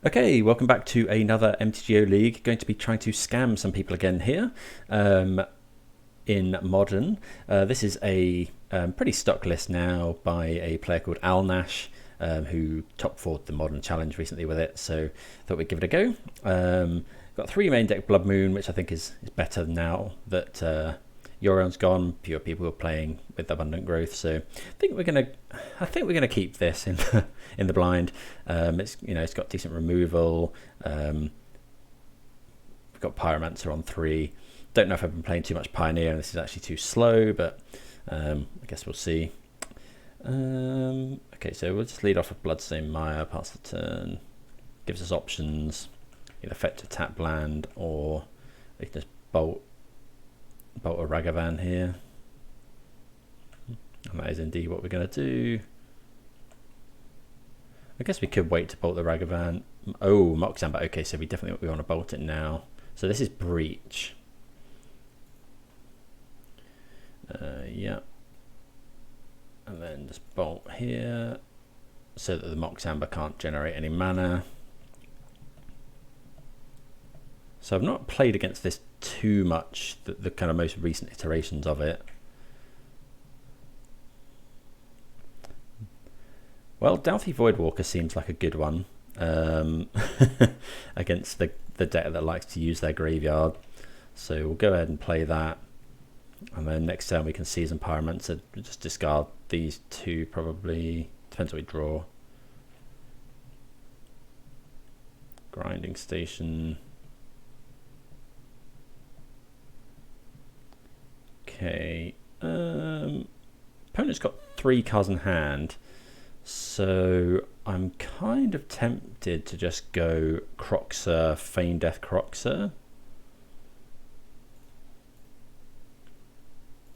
Okay, welcome back to another MTGO League. Going to be trying to scam some people again here in Modern. This is a pretty stock list now by a player called Alnash, who top 4'd the Modern Challenge recently with it, so thought we'd give it a go. Got 3 main deck Blood Moon, which I think is better now that Yorion's gone. Fewer people are playing with Abundant Growth, so I think we're gonna keep this in the blind. It's got decent removal. We've got Pyromancer on 3. Don't know if I've been playing too much Pioneer and this is actually too slow, but I guess we'll see. Okay, so we'll just lead off with Bloodstained Mire, pass the turn. Gives us options, either Fetch to tap land, or we can just bolt a Ragavan here. And that is indeed what we're going to do. I guess we could wait to bolt the Ragavan. Oh, Moxamba. Okay, so we definitely want to bolt it now. So this is Breach. Yeah. And then just bolt here so that the Moxamba can't generate any mana. So I've not played against this too much, the kind of most recent iterations of it. Well, Dauthi Voidwalker seems like a good one against the deck that likes to use their graveyard. So we'll go ahead and play that. And then next turn we can Season Pyromancer, just discard these 2 probably. Depends what we draw. Grinding Station. Okay. Opponent's got 3 cards in hand. So I'm kind of tempted to just go Croxer, Feign Death Croxer.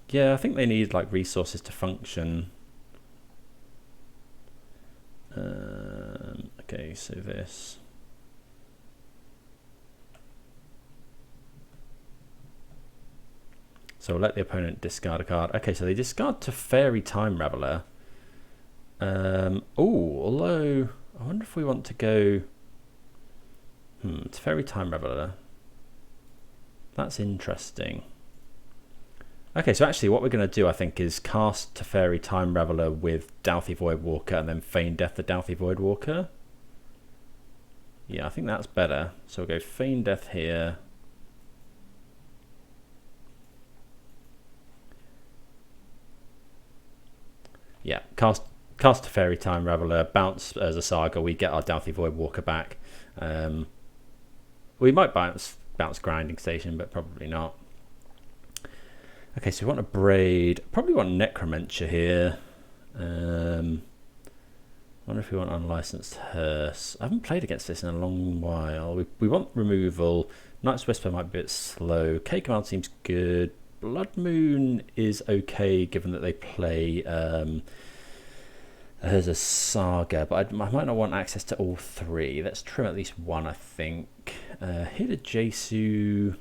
Yeah, I think they need like resources to function. Okay, so this. So we'll let the opponent discard a card. Okay, so they discard to Fairy Time Raveler. Although I wonder if we want to go to Fairy Time Raveler. That's interesting. Okay, so actually what we're going to do, I think, is cast to Fairy Time Raveler with Dauthi Voidwalker and then Feign Death the Dauthi Voidwalker. Yeah, I think that's better. So we'll go Feign Death here. Yeah, cast to Fairy Time Raveler, bounce as a Saga, we get our Dauthi Voidwalker back. We might bounce Grinding Station, but probably not. Okay, so we want a Braid. Probably want Necromancer here. Wonder if we want Unlicensed Hearse. I haven't played against this in a long while. We want removal. Night's Whisper might be a bit slow. K-Command seems good. Blood Moon is okay, given that they play as a Saga, but I might not want access to all 3. Let's trim at least 1, I think. Hit a Jesu.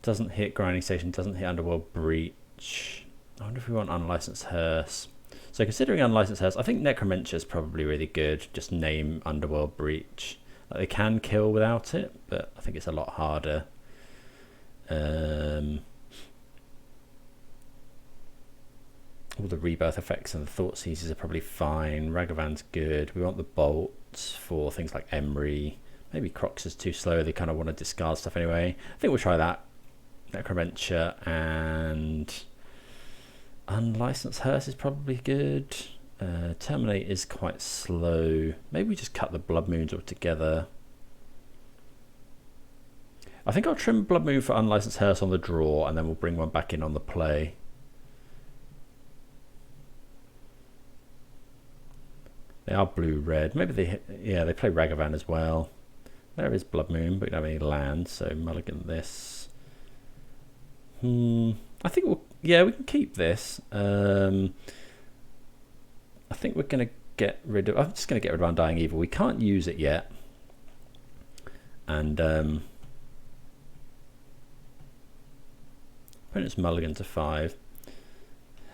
Doesn't hit Grinding Station, doesn't hit Underworld Breach. I wonder if we want Unlicensed Hearse. So considering Unlicensed Hearse, I think Necromancer is probably really good. Just name Underworld Breach. Like, they can kill without it, but I think it's a lot harder. All the Rebirth effects and the Thought Seizes are probably fine. Ragavan's good. We want the bolts for things like Emery. Maybe Croxer's too slow. They kind of want to discard stuff anyway. I think we'll try that. Necromancer and Unlicensed Hearse is probably good. Terminate is quite slow. Maybe we just cut the Blood Moons altogether. I think I'll trim Blood Moon for Unlicensed Hearse on the draw, and then we'll bring one back in on the play. They are blue-red. Maybe they play Ragavan as well. There is Blood Moon, but we don't have any land, so mulligan this. I think we can keep this. I think we're going to get rid of... I'm just going to get rid of Undying Evil. We can't use it yet. And opponent's mulligan to 5.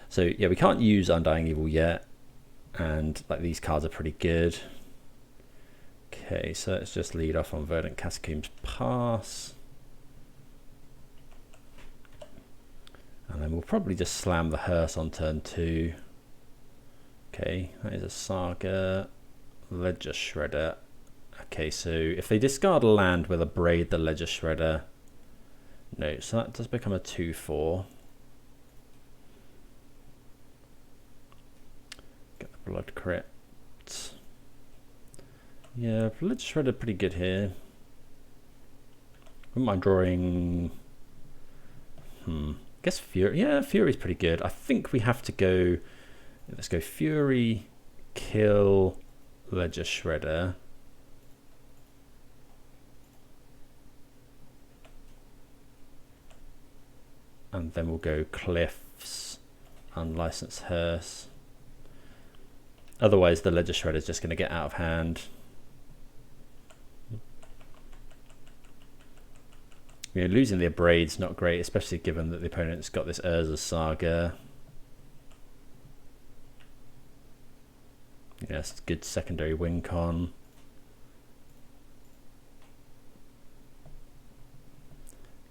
So yeah, we can't use Undying Evil yet. And like these cards are pretty good. Okay, so let's just lead off on Verdant Catacombs Pass. And then we'll probably just slam the hearse on turn 2. Okay, that is a Saga, Ledger Shredder. Okay, so if they discard a land with a Braid the Ledger Shredder, no, so that does become a 2/4. Get the Blood Crypt. Yeah, Ledger Shredder pretty good here. Wouldn't mind drawing. I guess Fury. Yeah, Fury's pretty good. I think we have to go. Let's go Fury, kill Ledger Shredder. And then we'll go Cliffs, Unlicensed Hearse. Otherwise, the Ledger Shredder is just going to get out of hand. You know, losing the Abraid's not great, especially given that the opponent's got this Urza Saga. Yes, good secondary win con.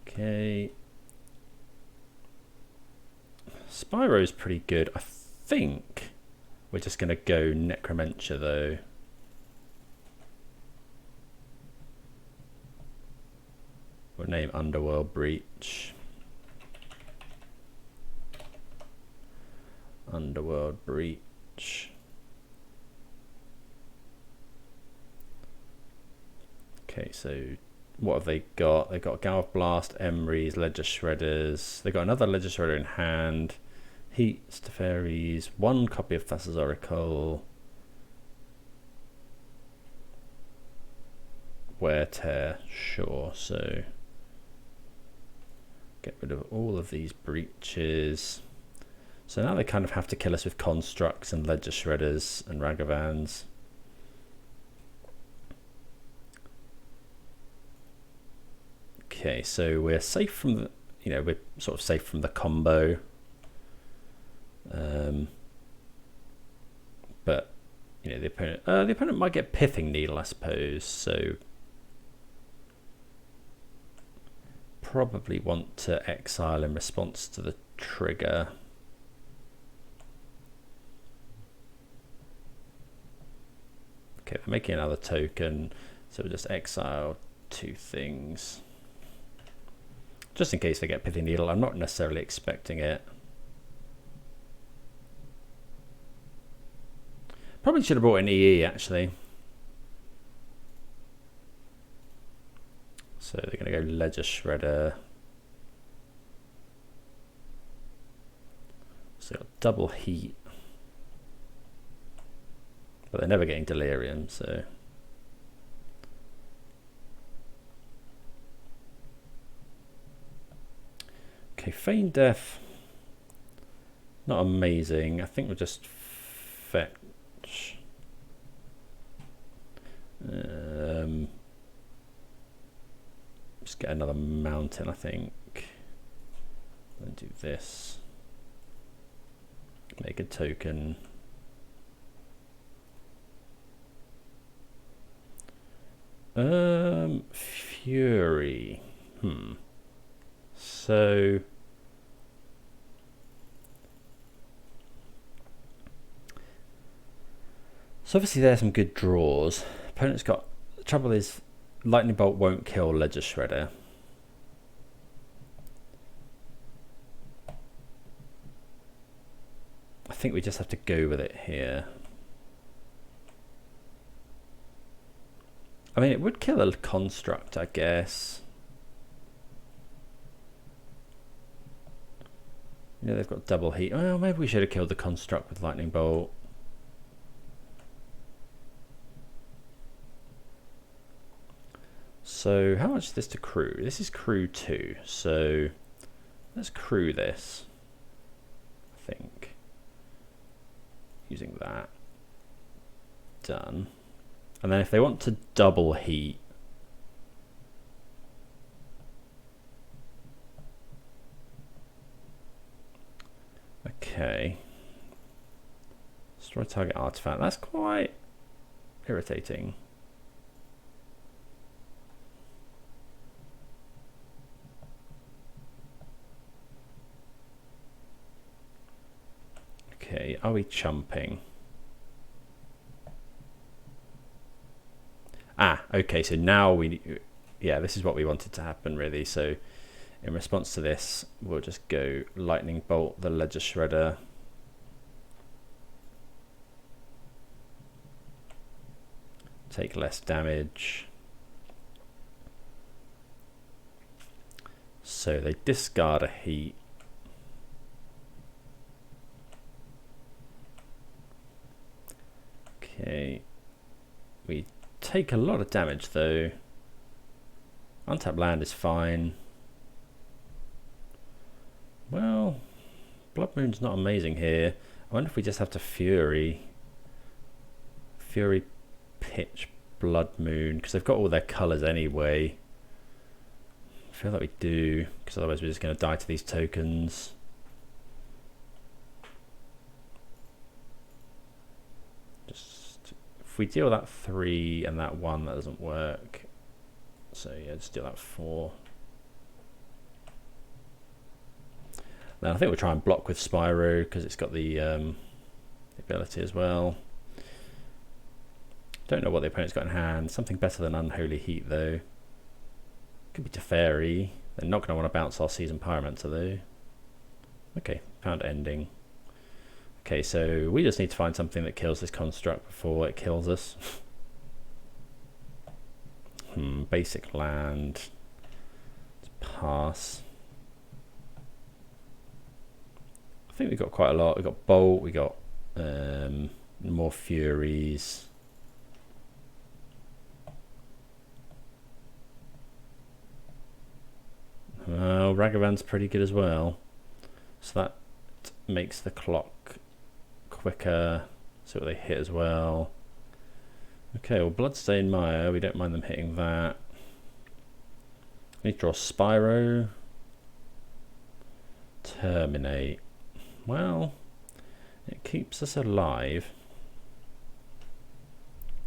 Okay. Spyro's pretty good. I think we're just going to go Necromentia though. We'll name Underworld Breach. Underworld Breach. Okay, so what have they got? They've got Galv Blast, Emrys, Ledger Shredders. They've got another Ledger Shredder in hand. Heat, Stefaries, one copy of Thassa's Oracle. Wear Tear, sure, so get rid of all of these breaches. So now they kind of have to kill us with Constructs and Ledger Shredders and Ragavans. Okay, so we're safe from the, we're sort of safe from the combo. But the opponent might get Pithing Needle, I suppose. So probably want to exile in response to the trigger. Okay, we're making another token, so we'll just exile 2 things. Just in case they get Pithing Needle. I'm not necessarily expecting it. Probably should have brought in EE actually. So they're going to go Ledger Shredder. So they've got double heat. But they're never getting Delirium, so. Okay, Feign Death. Not amazing. I think we'll just fetch. Just get another mountain, I think. Then do this. Make a token. Fury. So obviously there's some good draws. Opponent's got, the trouble is Lightning Bolt won't kill Ledger Shredder. I think we just have to go with it here. I mean, it would kill a Construct, I guess. They've got double heat. Well, maybe we should have killed the Construct with Lightning Bolt. So how much is this to crew? This is crew 2, so let's crew this, I think, using that. Done. And then if they want to double heat, okay, destroy target artifact. That's quite irritating. Okay, are we chumping? Ah, okay, so now yeah, this is what we wanted to happen really. So in response to this, we'll just go lightning bolt the ledger shredder. Take less damage. So they discard a heat. Okay, we take a lot of damage though. Untapped land is fine. Well, Blood Moon's not amazing here. I wonder if we just have to Fury pitch Blood Moon, because they've got all their colours anyway. I feel like we do, because otherwise we're just going to die to these tokens. Just if we deal that 3 and that 1, that doesn't work. So yeah, just deal that 4. Then I think we'll try and block with Spyro because it's got the ability as well. Don't know what the opponent's got in hand. Something better than Unholy Heat though. Could be Teferi. They're not going to want to bounce our Seasoned Pyromancer though. Okay, found ending. Okay, so we just need to find something that kills this construct before it kills us. Basic land. Let's pass. I think we got quite a lot. We got Bolt, we got more Furies. Well, Ragavan's pretty good as well. So that makes the clock quicker. So they hit as well. Okay, well, Bloodstained Mire, we don't mind them hitting that. We need to draw Spyro. Terminate. Well, it keeps us alive.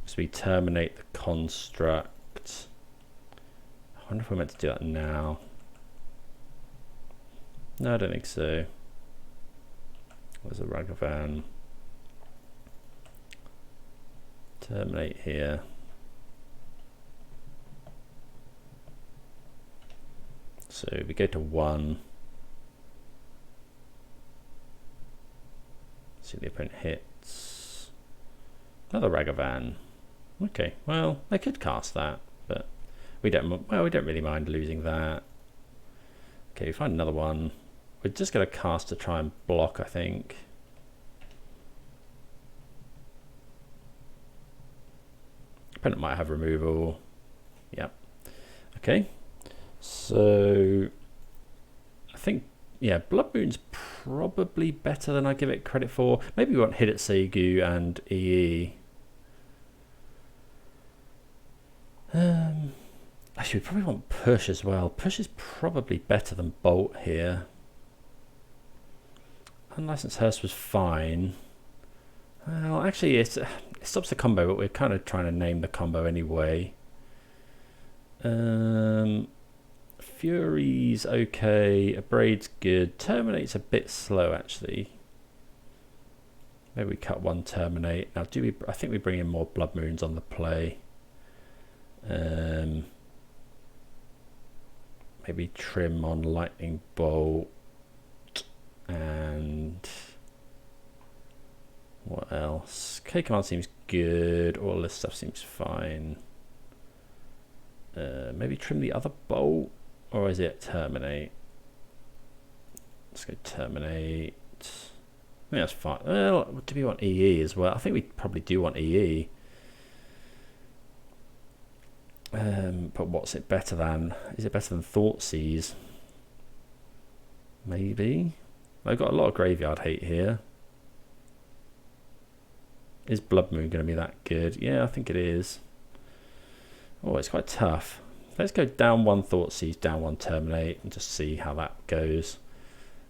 So we terminate the construct. I wonder if we're meant to do that now. No, I don't think so. There's a Ragavan. Terminate here. So we go to 1. See the opponent hits. Another Ragavan. Okay, well, they could cast that, but we don't really mind losing that. Okay, we find another one. We're just going to cast to try and block, I think. Opponent might have removal. Yep. Okay. So I think, yeah, Blood Moon's probably better than I give it credit for. Maybe we want Hidetsugu and EE. Actually, we probably want Push as well. Push is probably better than Bolt here. Unlicensed Hearse was fine. Well, actually, it stops the combo, but we're kind of trying to name the combo anyway. Fury's okay. Abrade's good. Terminate's a bit slow, actually. Maybe we cut 1 Terminate. Now, I think we bring in more Blood Moons on the play. Maybe trim on Lightning Bolt. And what else? K Command seems good. All this stuff seems fine. Maybe trim the other bolt, or is it Terminate? Let's go Terminate. I think that's fine. Well, do we want EE as well? I think we probably do want EE. But what's it better than? Is it better than Thoughtseize? Maybe. I've got a lot of graveyard hate here. Is Blood Moon going to be that good? Yeah, I think it is. Oh, it's quite tough. Let's go down 1 Thoughtseize, down 1 Terminate, and just see how that goes.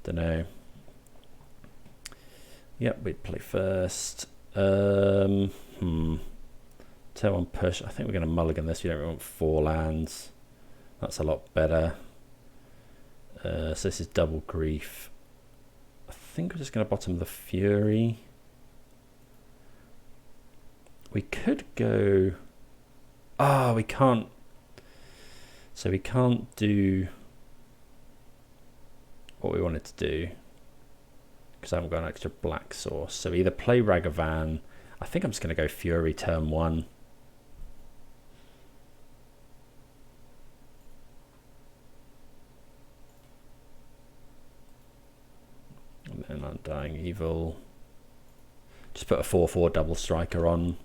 Don't know. Yep, we'd play first. Turn 1 Push. I think we're going to mulligan this. We don't really want 4 lands. That's a lot better. So this is double grief. I think we're just going to bottom the Fury. We could go... Ah, we can't. So we can't do what we wanted to do because I haven't got an extra black source. So either play Ragavan. I think I'm just going to go Fury turn 1. And then Undying Evil. Just put a 4/4 double striker on.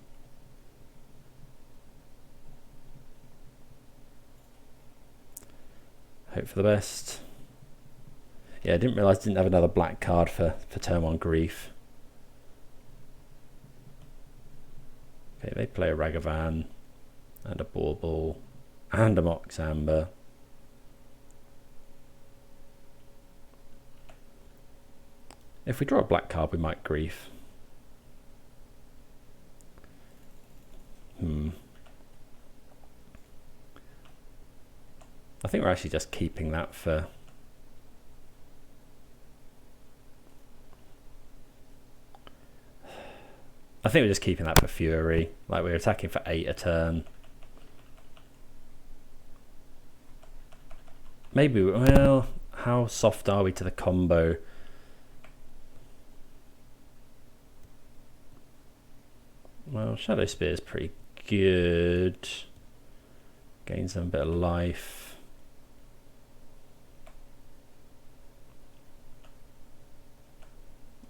Hope for the best. Yeah, I didn't realise I didn't have another black card for turn 1 Grief. Okay, they play a Ragavan and a Bauble and a Mox Amber. If we draw a black card, we might Grief. I think we're actually just keeping that for... I think we're just keeping that for Fury. Like, we're attacking for 8 a turn. Maybe, well, how soft are we to the combo? Well, Shadow Spear is pretty good. Gains them a bit of life.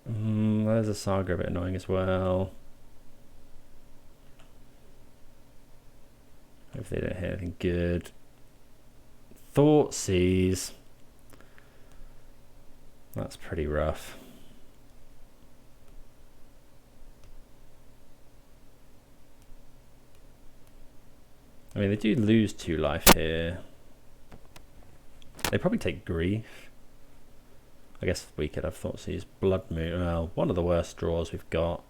There's a Saga a bit annoying as well. If they don't hit anything good. Thoughtseize. That's pretty rough. I mean, they do lose 2 life here. They probably take Grief. I guess we could have Thoughtseize. Blood Moon. Well, one of the worst draws we've got.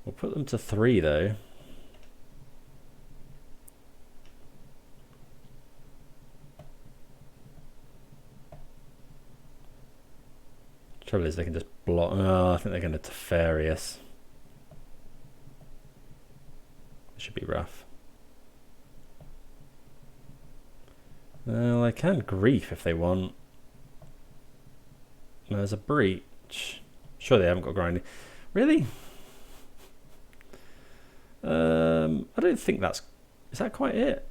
We'll put them to 3 though. Trouble is they can just block. Oh, I think they're going to Teferius. It should be rough. Well, I can Grief if they want. There's a Breach. Sure, they haven't got grinding. Really? I don't think that's... Is that quite it?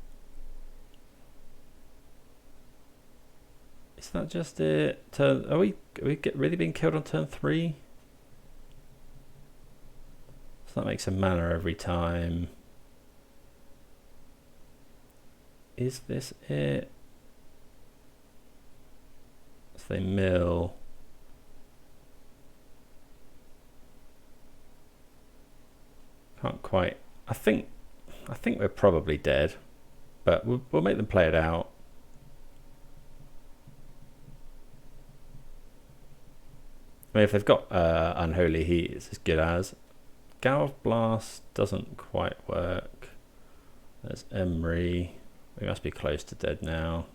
Is that just it? Are we really being killed on turn 3? So that makes a mana every time. Is this it? So they mill. Can't quite. I think we're probably dead, but we'll make them play it out. I mean, if they've got Unholy Heat, it's as good as. Galv Blast doesn't quite work. There's Emery. We must be close to dead now.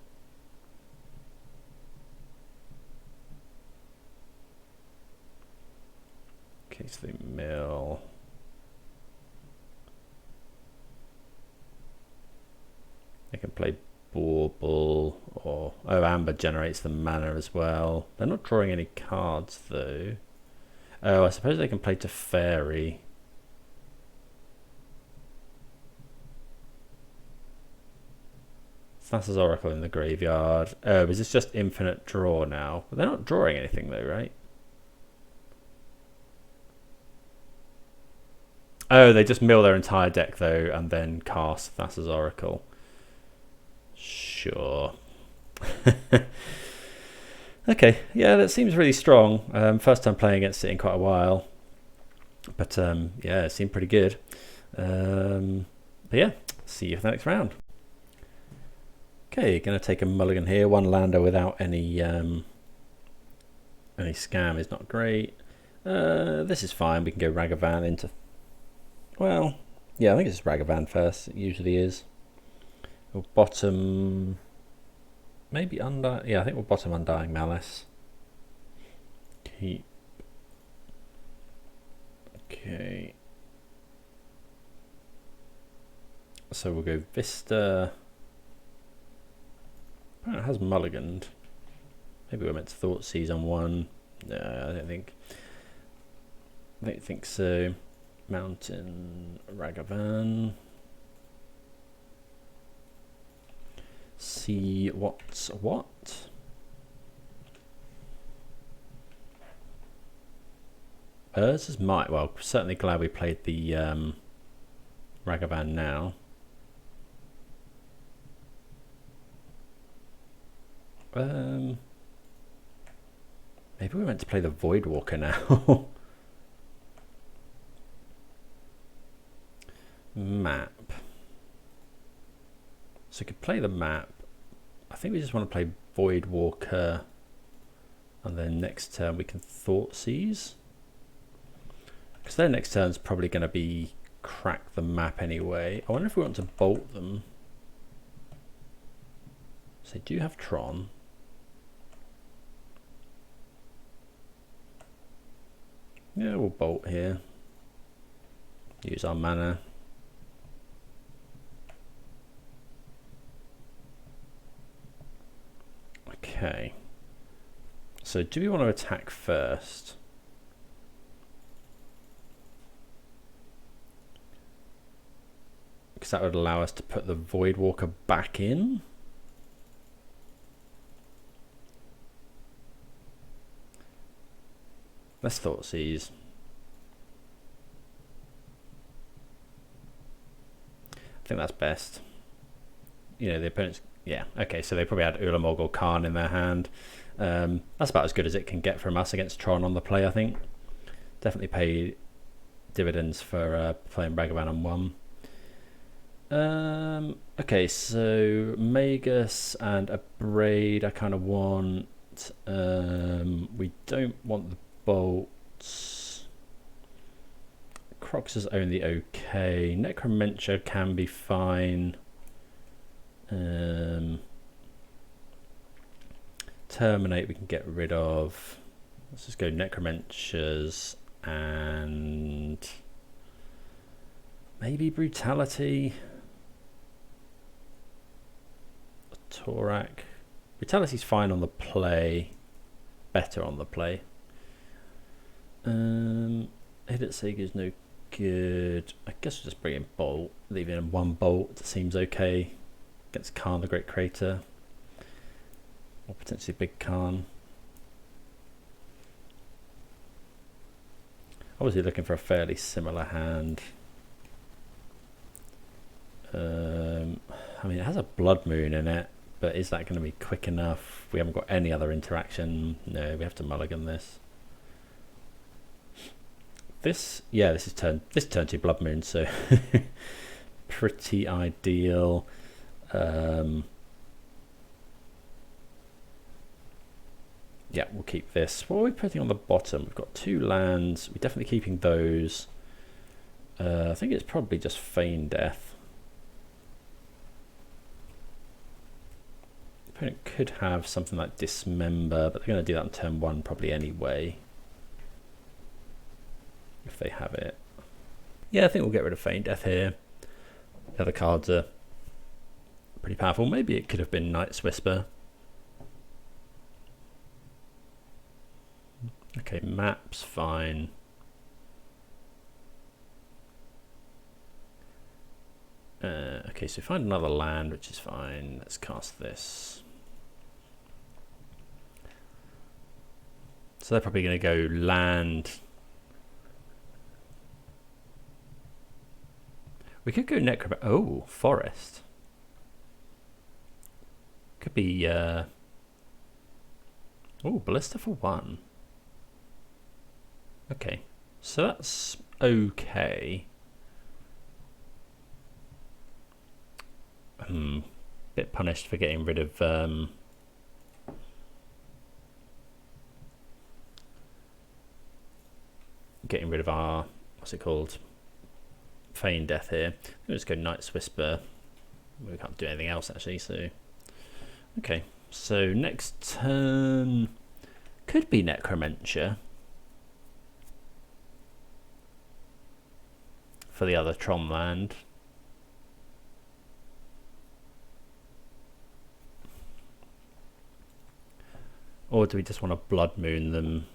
Okay, so they mill. They can play Bauble or... Oh, Amber generates the mana as well. They're not drawing any cards though. Oh, I suppose they can play Teferi. Thassa's Oracle in the graveyard. Oh, is this just infinite draw now? But they're not drawing anything though, right? Oh, they just mill their entire deck though and then cast Thassa's Oracle. Sure. Okay, yeah, that seems really strong. First time playing against it in quite a while. But yeah, it seemed pretty good. But yeah, see you for the next round. Okay, going to take a mulligan here. One lander without any scam is not great. This is fine. We can go Ragavan into... Well, yeah, I think it's Ragavan first. It usually is. We'll bottom Maybe yeah, I think we'll bottom Undying Malice. Keep. Okay. So we'll go Vista. Oh, it has mulliganed. Maybe we're meant to Thoughtseize on one. No, I don't think so. Mountain Ragavan. See what's what. Urza's Might. Well, certainly glad we played the Ragavan now. Maybe we're meant to play the Voidwalker now. Map. So we could play the map. I think we just want to play Voidwalker, and then next turn we can Thoughtseize. Because their next turn's probably going to be crack the map anyway. I wonder if we want to bolt them. So they do have Tron. Yeah, we'll bolt here. Use our mana. Okay. So do we want to attack first? Because that would allow us to put the Voidwalker back in. Let's Thoughtseize. I think that's best. You know, the opponents... Yeah, okay, so they probably had Ulamog or Khan in their hand. That's about as good as it can get from us against Tron on the play, I think. Definitely pay dividends for playing Ragavan on one. Okay, so Magus and a Braid I kind of want. We don't want the bolts. Crocs is only okay. Necromentia can be fine. Terminate we can get rid of. Let's just go Necromentias and maybe Brutality. Torak. Brutality's fine on the play. Better on the play. Hidden Sager's no good. I guess we'll just bring in Bolt. Leaving in one Bolt seems okay. Against Khan the Great Crater. Or potentially Big Khan. Obviously looking for a fairly similar hand. I mean, it has a Blood Moon in it, but is that going to be quick enough? We haven't got any other interaction. No, we have to mulligan this. This is turn 2 Blood Moon, so pretty ideal. Yeah, we'll keep this. What are we putting on the bottom? We've got 2 lands. We're definitely keeping those. I think it's probably just Feign Death. The opponent could have something like Dismember, but they're going to do that on turn 1 probably anyway. If they have it. Yeah, I think we'll get rid of Feign Death here. The other cards are pretty powerful. Maybe it could have been Night's Whisper. Okay, map's fine. Okay, so find another land, which is fine. Let's cast this. So they're probably going to go land. We could go Necro... Oh, Forest. Could be... Oh, Ballista for 1. Okay, so that's okay. Bit punished for getting rid of our, what's it called, Feign Death here. We'll just go Night's Whisper. We can't do anything else actually, so okay. So next turn could be Necromancer for the other Tron land. Or do we just want to Blood Moon them?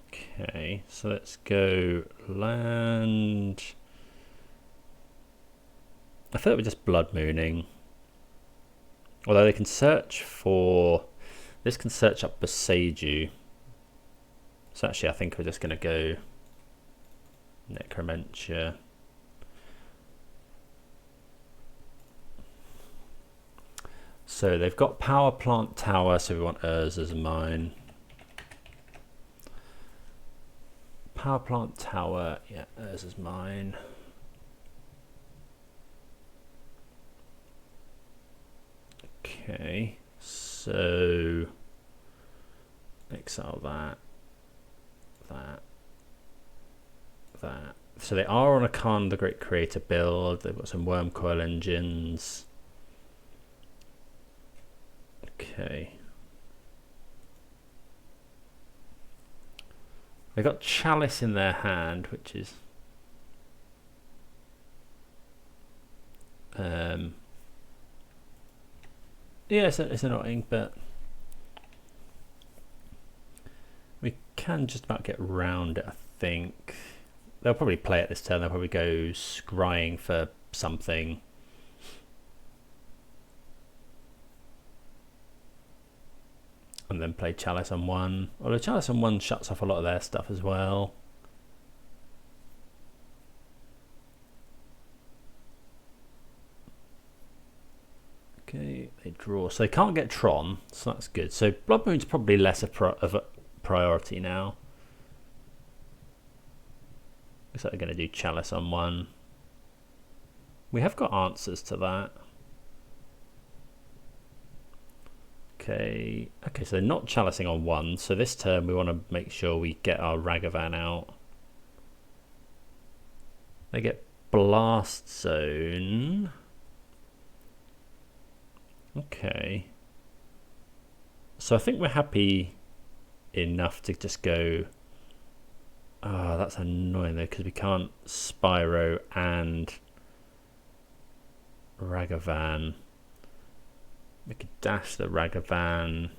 Okay, so let's go land. I thought we're just Blood Mooning. Although they can search for... This can search up Boseiju. So actually I think we're just going to go Necromancer. So they've got Power Plant Tower, so we want Urza's Mine. Power Plant Tower, yeah, Urza's Mine. Okay, so exile that. So they are on a Khan the Great Creator build. They've got some Worm Coil engines. Okay. They've got Chalice in their hand, which is yeah, it's annoying, but we can just about get around it, I think. They'll probably play it this turn. They'll probably go scrying for something. And then play Chalice on 1. Although Chalice on 1 shuts off a lot of their stuff as well. Okay, they draw. So they can't get Tron, so that's good. So Blood Moon's probably less of a priority now. Looks like they're going to do Chalice on 1. We have got answers to that. Okay, so they're not chalicing on 1. So this turn we want to make sure we get our Ragavan out. They get Blast Zone. Okay. So I think we're happy enough to just go... Oh, that's annoying though, because we can't Spyro and Ragavan. We could dash the Ragavan.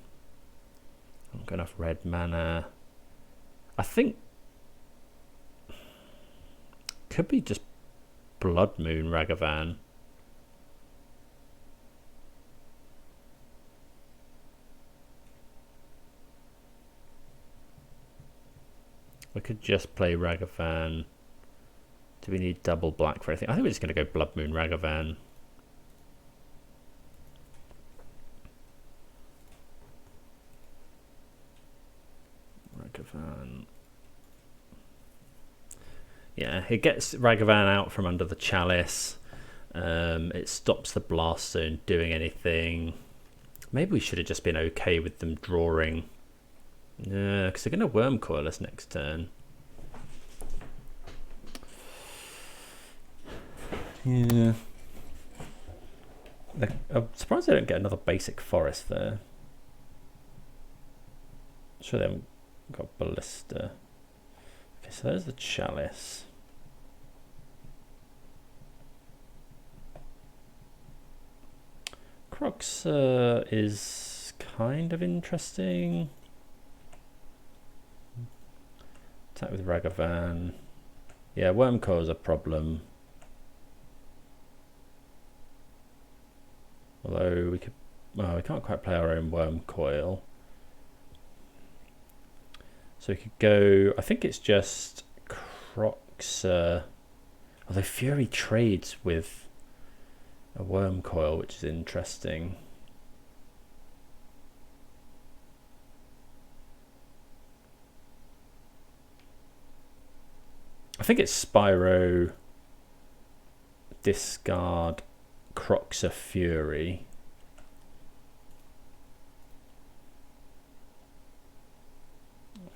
Not got enough red mana. I think could be just Blood Moon Ragavan. We could just play Ragavan. Do we need double black for anything? I think we're just going to go Blood Moon Ragavan. Ragavan. Yeah, it gets Ragavan out from under the Chalice. It stops the Blast Zone doing anything. Maybe we should have just been okay with them drawing. Yeah, because they're going to Worm Coil us next turn. Yeah. I'm surprised they don't get another basic forest there. Sure they haven't got Ballista. Okay, so there's the Chalice. Crocs is kind of interesting. Attack with Ragavan. Yeah, Worm Coil is a problem. Although we could, well, we can't quite play our own Worm Coil. So we could go, I think it's just Crocs. Although Fury trades with a Worm Coil, which is interesting. I think it's Spyro, discard, Croxa Fury.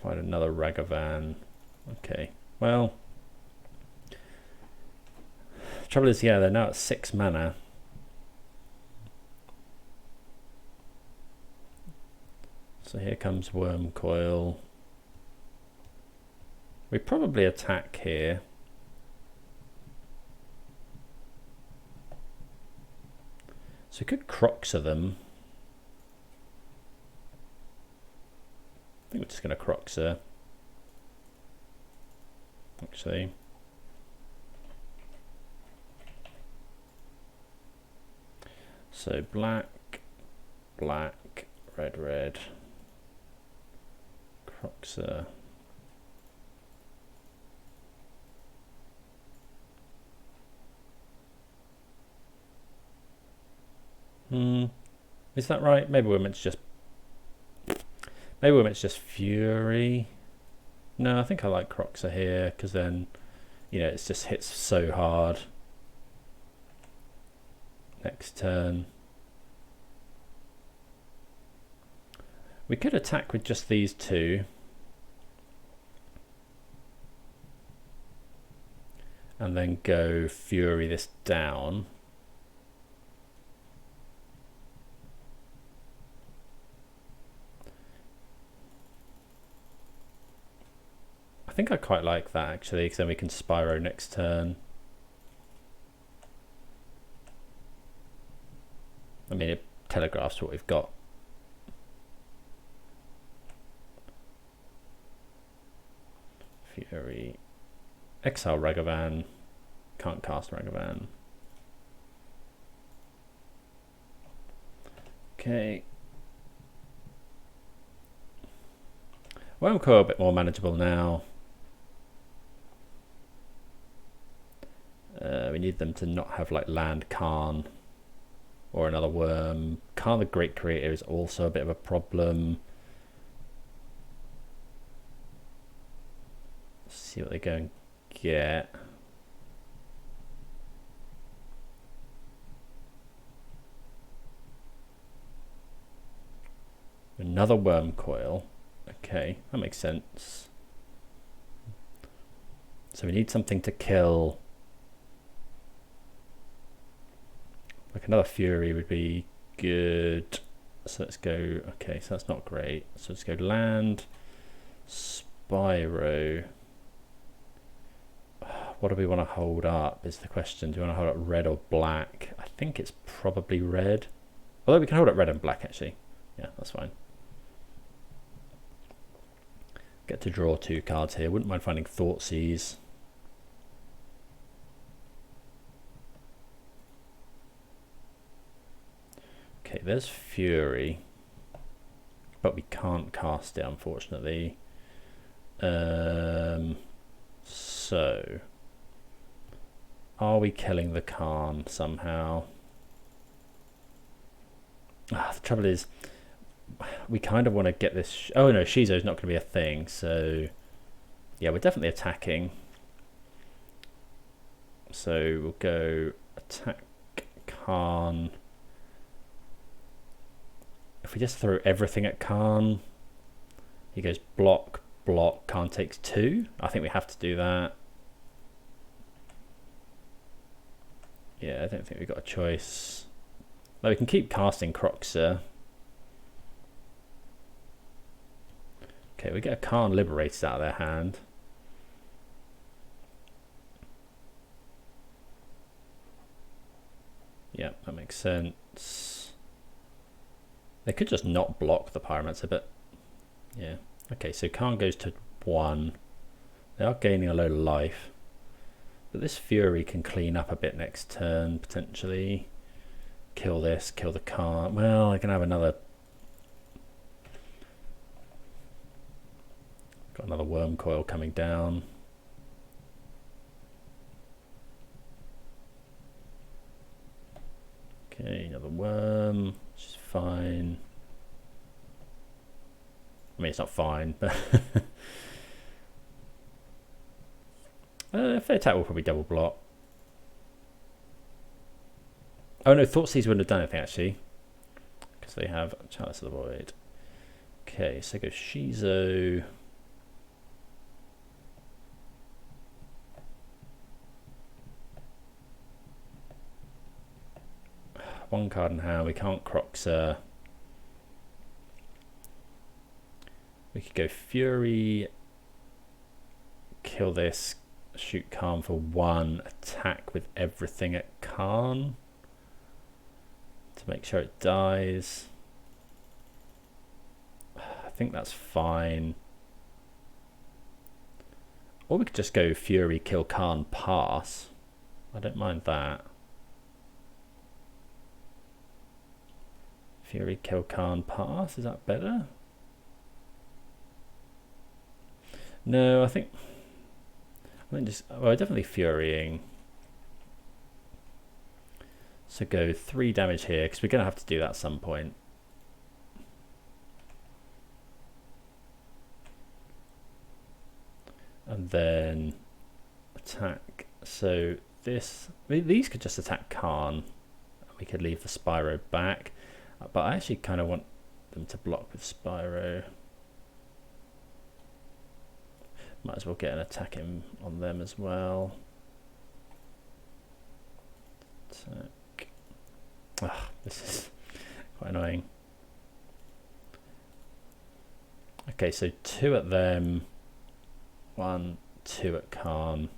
Find another Ragavan. Okay, well, Trouble is, yeah, they're now at 6 mana. So here comes Worm Coil. We probably attack here. So we could Croxer them. I think we're just going to Croxer. Actually. So black, black, red, red. Croxer. Is that right? Maybe we're meant to just... Maybe we're meant to just Fury. No, I think I like Croxer here, because then, you know, it just hits so hard. Next turn. We could attack with just these two. And then go Fury this down. I think I quite like that actually, because then we can Spyro next turn. I mean, it telegraphs what we've got. Fury. Exile Ragavan. Can't cast Ragavan. Okay. Worm Coil a bit more manageable now. We need them to not have like land Khan or another worm. Khan the Great Creator is also a bit of a problem. Let's see what they go and get. Another Worm Coil. Okay, that makes sense. So we need something to kill. Like another Fury would be good. So let's go, okay, so that's not great. So let's go land, Spyro. What do we want to hold up is the question. Do we want to hold up red or black? I think it's probably red. Although we can hold up red and black actually. Yeah, that's fine. Get to draw 2 cards here. Wouldn't mind finding Thoughtseize. Okay, there's Fury, but we can't cast it, unfortunately. So, are we killing the Khan somehow? The trouble is, we kind of want to get this... Oh no, Shizo's not going to be a thing, so... Yeah, we're definitely attacking. So we'll go attack Khan. If we just throw everything at Khan, he goes block, block, Khan takes 2. I think we have to do that. Yeah, I don't think we've got a choice. Though we can keep casting Croxer. Okay, we get a Khan Liberated out of their hand. Yeah, that makes sense. They could just not block the Pyromancer, but yeah. Okay, so Khan goes to 1. They are gaining a load of life. But this Fury can clean up a bit next turn, potentially. Kill this, kill the Khan. Well, I can have another... Got another Worm Coil coming down. Okay, another worm, which is fine. I mean, it's not fine, but if they attack, we'll probably double block. Oh no, Thoughtseize wouldn't have done anything actually, because they have Chalice of the Void. Okay, so go Shizo. one card in hand. We can't Croxer. We could go Fury, kill this, shoot Karn for 1, attack with everything at Karn to make sure it dies. I think that's fine. Or we could just go Fury, kill Karn, pass. I don't mind that. Fury, kill Karn, pass. Is that better? No, I think just, well, definitely Furying. So go 3 damage here, because we're going to have to do that at some point. And then attack. So this, these could just attack Karn. We could leave the Spyro back. But I actually kind of want them to block with Spyro. Might as well get an attack in on them as well. Attack. Ah, this is quite annoying. Okay, so 2 at them. 1, 2 at Karn.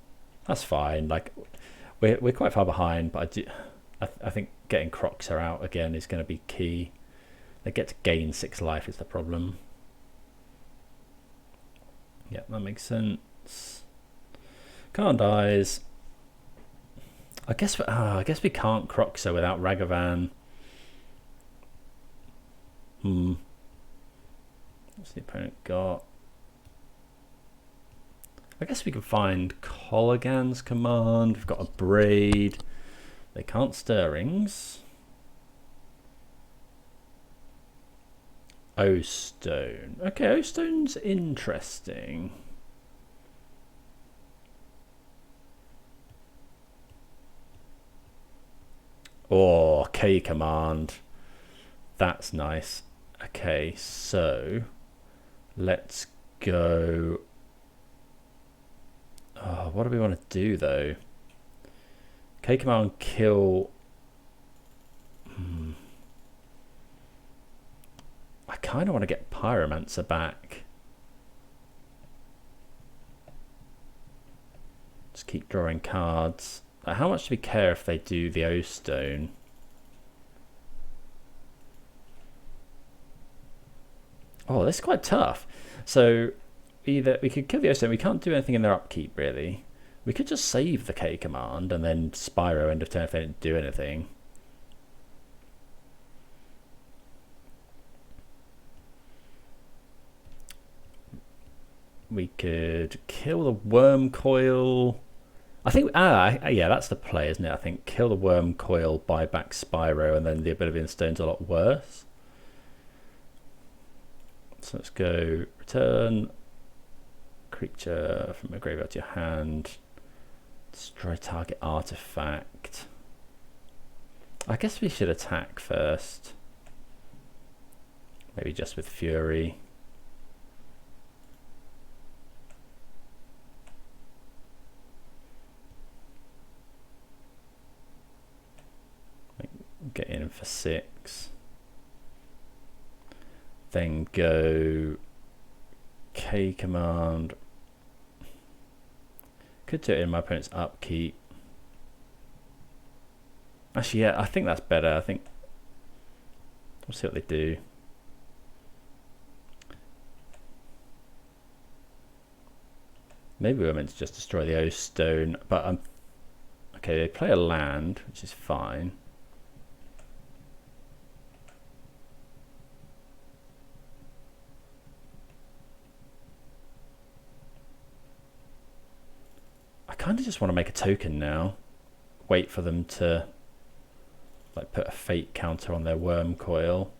That's fine. Like we're quite far behind, but I think getting Croxer out again is going to be key. They get to gain 6 life is the problem. Yeah, that makes sense. Karn dies. I guess we can't Croxer without Ragavan. What's the opponent got? I guess we can find Colligan's command. We've got a Braid. They can't Stirrings. O-Stone. Okay, O-Stone's interesting. Oh, K command. That's nice. Okay, so let's go. Oh, what do we want to do though? K command kill. I kind of want to get Pyromancer back. Just keep drawing cards. How much do we care if they do the O-Stone? Oh, this is quite tough. So either we could kill the O-Stone. We can't do anything in their upkeep really. We could just save the K command and then Spyro end of turn if they didn't do anything. We could kill the Worm Coil. I think, yeah, that's the play, isn't it? I think kill the Worm Coil, buy back Spyro, and then the Oblivion Stone's a lot worse. So let's go return creature from a graveyard to your hand. Destroy target artifact. I guess we should attack first. Maybe just with Fury. Get in for 6. Then go K command. Could do it in my opponent's upkeep. Actually, yeah, I think that's better. I think we'll see what they do. Maybe we're meant to just destroy the O-Stone, but okay, they play a land, which is fine. I kind of just want to make a token now. Wait for them to like put a fate counter on their Worm Coil.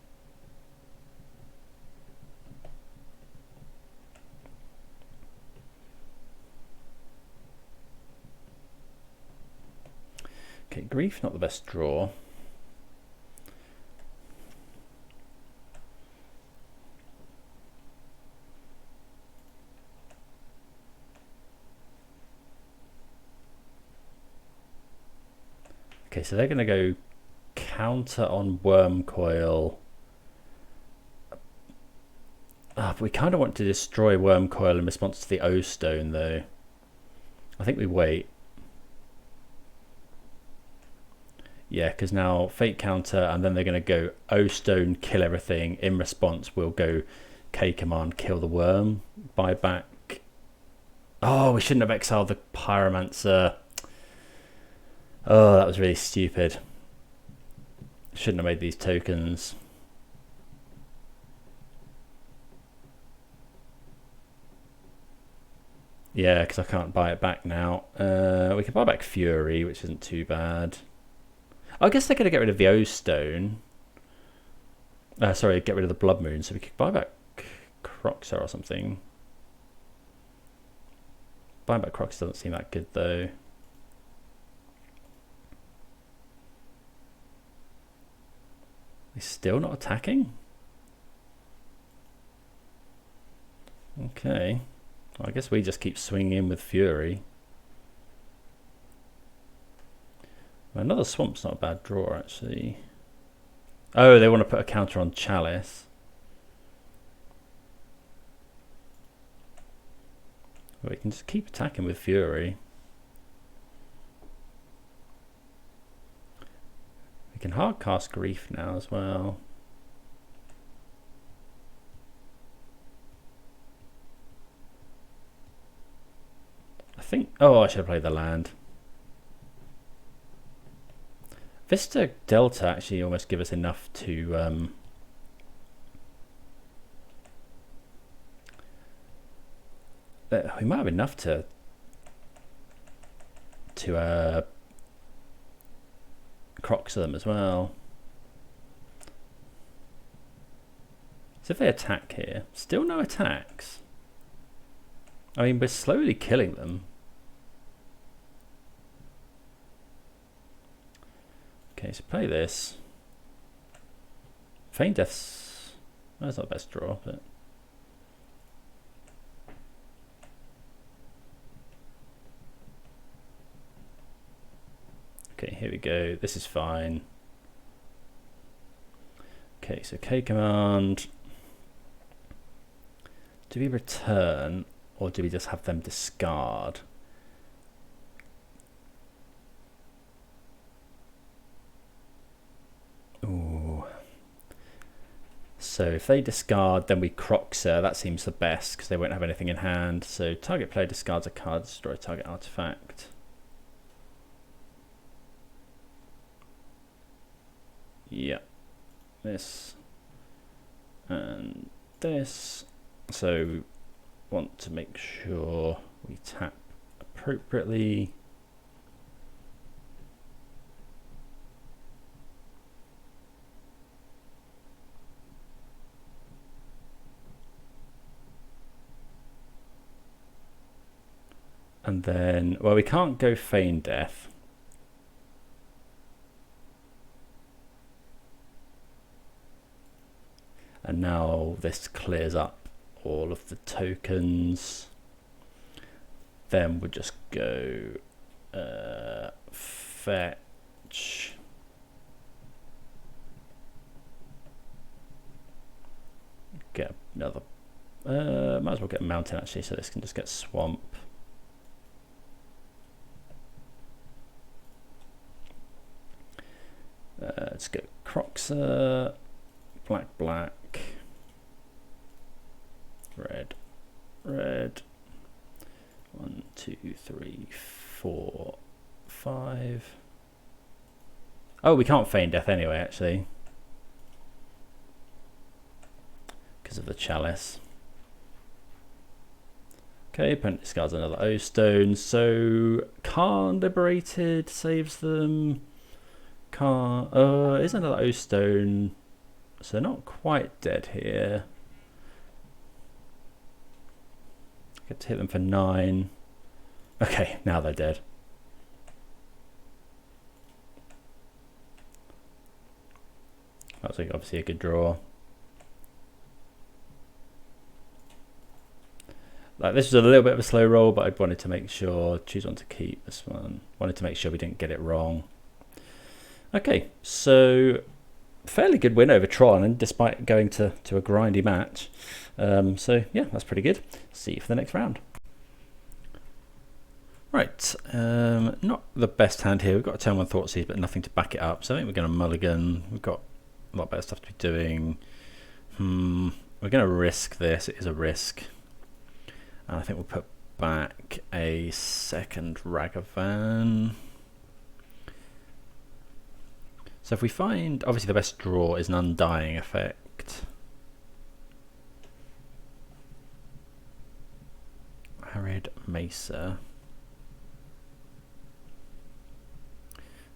Okay, Grief, not the best draw. Okay, so they're going to go counter on Worm Coil. But we kind of want to destroy Worm Coil in response to the O Stone, though. I think we wait. Yeah, because now Fate counter, and then they're going to go O Stone, kill everything. In response, we'll go K command, kill the worm, buy back. Oh, we shouldn't have exiled the Pyromancer. Oh, that was really stupid. Shouldn't have made these tokens. Yeah, because I can't buy it back now. We can buy back Fury, which isn't too bad. I guess they're going to get rid of the O Stone. Sorry, get rid of the Blood Moon, so we could buy back Croxer or something. Buying back Croxer doesn't seem that good, though. He's still not attacking? Okay. Well, I guess we just keep swinging in with Fury. Another Swamp's not a bad draw, actually. Oh, they want to put a counter on Chalice. Well, we can just keep attacking with Fury. We can hard cast Grief now as well. I think... Oh, I should have played the land. Vista Delta actually almost give us enough to we might have enough to Crocs them as well. So if they attack here, still no attacks. I mean, we're slowly killing them. Okay, so play this. Feign Death's... That's not the best draw, but... Okay, here we go. This is fine. Okay, so K command. Do we return, or do we just have them discard? Ooh. So if they discard, then we Croxer. That seems the best because they won't have anything in hand. So target player discards a card, destroy target artifact. Yeah, this and this. So want to make sure we tap appropriately. And then, well, we can't go Feign Death. And now this clears up all of the tokens. Then we'll just go fetch. Get another. Might as well get a mountain actually, so this can just get swamp. Let's go Croxer, black, red. 1, 2, 3, 4, 5. Oh, we can't feign death anyway, actually, because of the chalice. Okay, opponent discards another O stone, so Khan liberated saves them. Is another O stone, so not quite dead here. Get to hit them for 9. Okay, now they're dead. That was obviously a good draw. Like, this was a little bit of a slow roll, but I wanted to make sure, choose one to keep this one. Wanted to make sure we didn't get it wrong. Okay, so fairly good win over Tron, and despite going to a grindy match. So yeah, that's pretty good. See you for the next round. Right, not the best hand here. We've got a turn 1 Thoughtseize, but nothing to back it up. So I think we're going to mulligan. We've got a lot better stuff to be doing. We're going to risk this. It is a risk. And I think we'll put back a second Ragavan. So if we find, obviously the best draw is an Undying effect. Arid Mesa.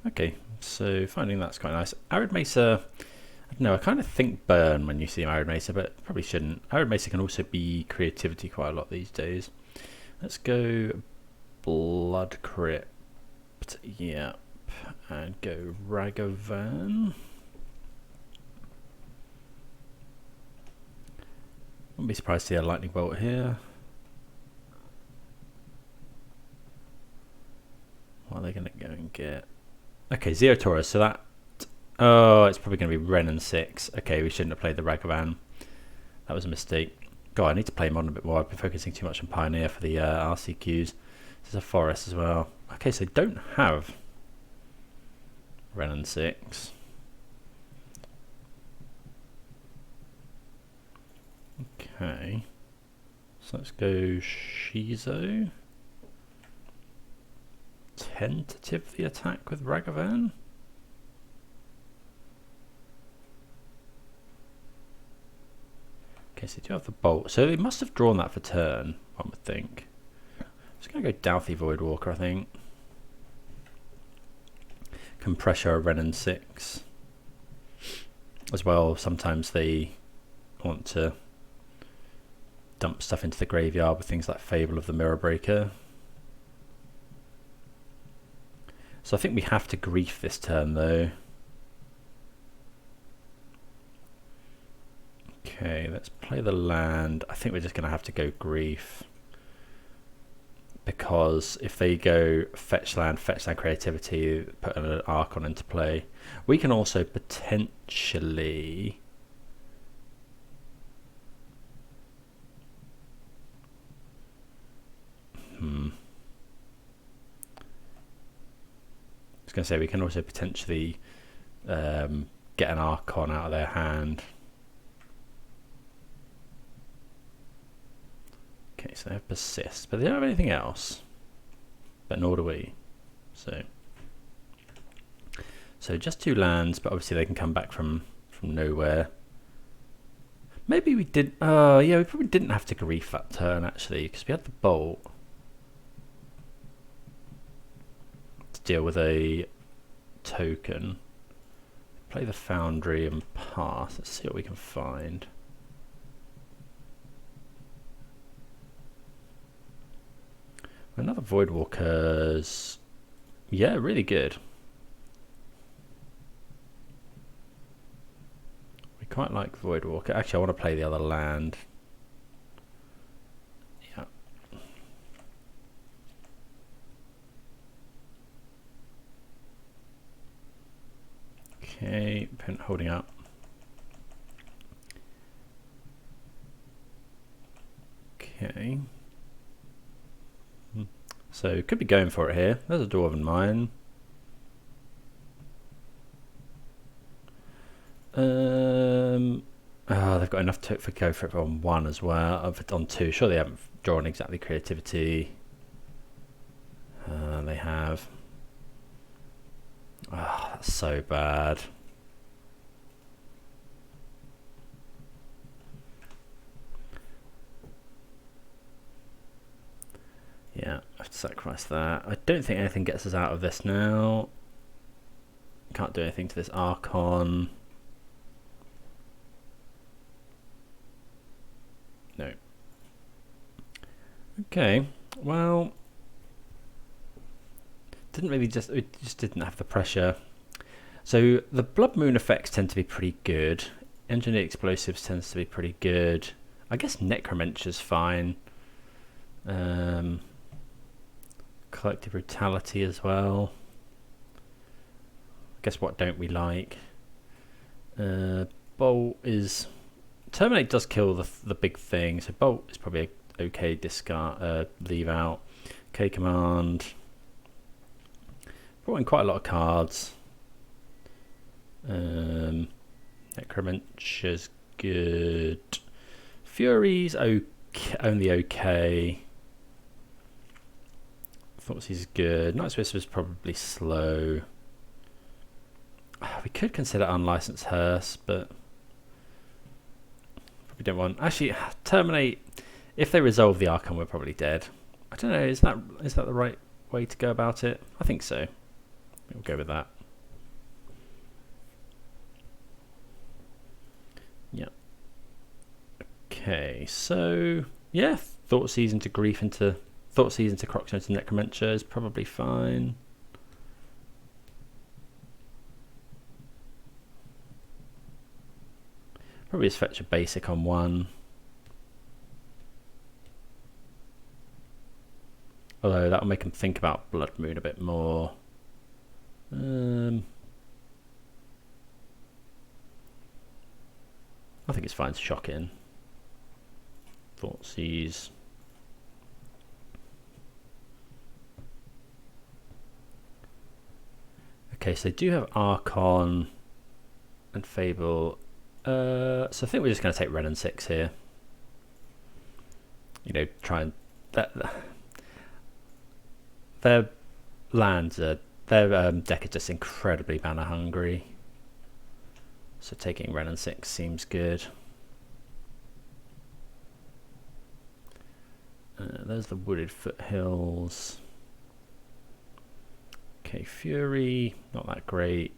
Okay, so finding that's quite nice. Arid Mesa, I don't know, I kind of think burn when you see Arid Mesa, but probably shouldn't. Arid Mesa can also be creativity quite a lot these days. Let's go Blood Crypt, yep, and go Ragavan. Wouldn't be surprised to see a Lightning Bolt here. What are they going to go and get? Okay, 0 Taurus, so that... Oh, it's probably going to be Ren and 6. Okay, we shouldn't have played the Ragavan. That was a mistake. God, I need to play Modern a bit more. I've been focusing too much on Pioneer for the RCQs. This is a Forest as well. Okay, so don't have Ren and 6. Okay. So let's go Shizo. Tentatively attack with Ragavan. Okay, so you do have the bolt. So they must have drawn that for turn, one would think. I'm just going to go Douthie Voidwalker, I think. Compressor Ren and 6. As well, sometimes they want to dump stuff into the graveyard with things like Fable of the Mirror Breaker. So I think we have to Grief this turn though. Okay, let's play the land. I think we're just going to have to go Grief. Because if they go fetch land creativity, put an Archon into play. We can also potentially... I was going to say we can also potentially get an Archon out of their hand. Okay, so they have Persist, but they don't have anything else. But nor do we. So just 2 lands, but obviously they can come back from nowhere. Maybe we did. Yeah, we probably didn't have to Grief that turn actually, because we had the Bolt to deal with a token. Play the Foundry and pass. Let's see what we can find. Another Voidwalker's, yeah, really good. We quite like Voidwalker. Actually, I want to play the other land. Yeah. Okay, pen holding up. Okay. So could be going for it here. There's a Dwarven Mine. They've got enough to go for it on 1 as well. On 2, sure they haven't drawn exactly creativity. They have. Oh, that's so bad. Yeah, I have to sacrifice that. I don't think anything gets us out of this now. Can't do anything to this Archon. No. Okay, well, we just didn't have the pressure. So the Blood Moon effects tend to be pretty good. Engineered Explosives tends to be pretty good. I guess Necromenture's fine. Collective Brutality as well. guess what don't we like? Bolt is... Terminate does kill the big thing, so Bolt is probably a okay discard, leave out. Okay, command. Brought in quite a lot of cards. Necromancer's good. Fury's okay, only okay. Thoughtsy's good. Night's Whisper's probably slow. We could consider Unlicensed Hearse, but probably don't want. Actually, Terminate. If they resolve the Archon, we're probably dead. I don't know. Is that the right way to go about it? I think so. We'll go with that. Yeah. Okay. So yeah, Thoughtseize into Grief into Thoughtseize into Croxstone into Necromancer is probably fine. Probably just fetch a basic on one. Although that'll make him think about Blood Moon a bit more. I think it's fine to shock in. Thoughtseize. Okay, so they do have Archon and Fable. So I think we're just going to take red and 6 here. You know, try and... Their lands are... Their deck is just incredibly mana hungry. So taking red and 6 seems good. There's the Wooded Foothills. Okay, Fury, not that great.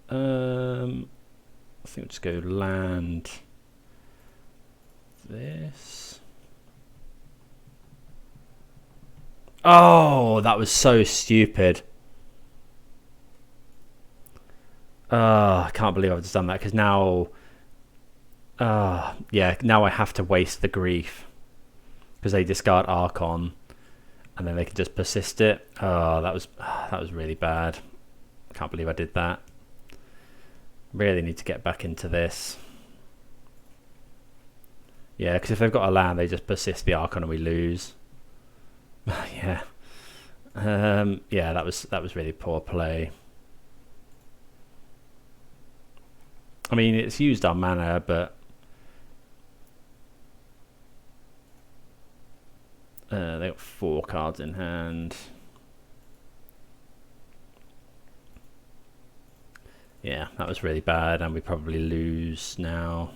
I think we'll just go land this. Oh, that was so stupid. I can't believe I've just done that, because now yeah, now I have to waste the grief because they discard Archon and then they can just persist it. Oh, that was really bad. Can't believe I did that. Really need to get back into this. Yeah, because if they've got a land, they just persist the Archon and we lose. Yeah. Yeah, that was really poor play. I mean, it's used our mana, but they got 4 cards in hand. Yeah, that was really bad, and we probably lose now.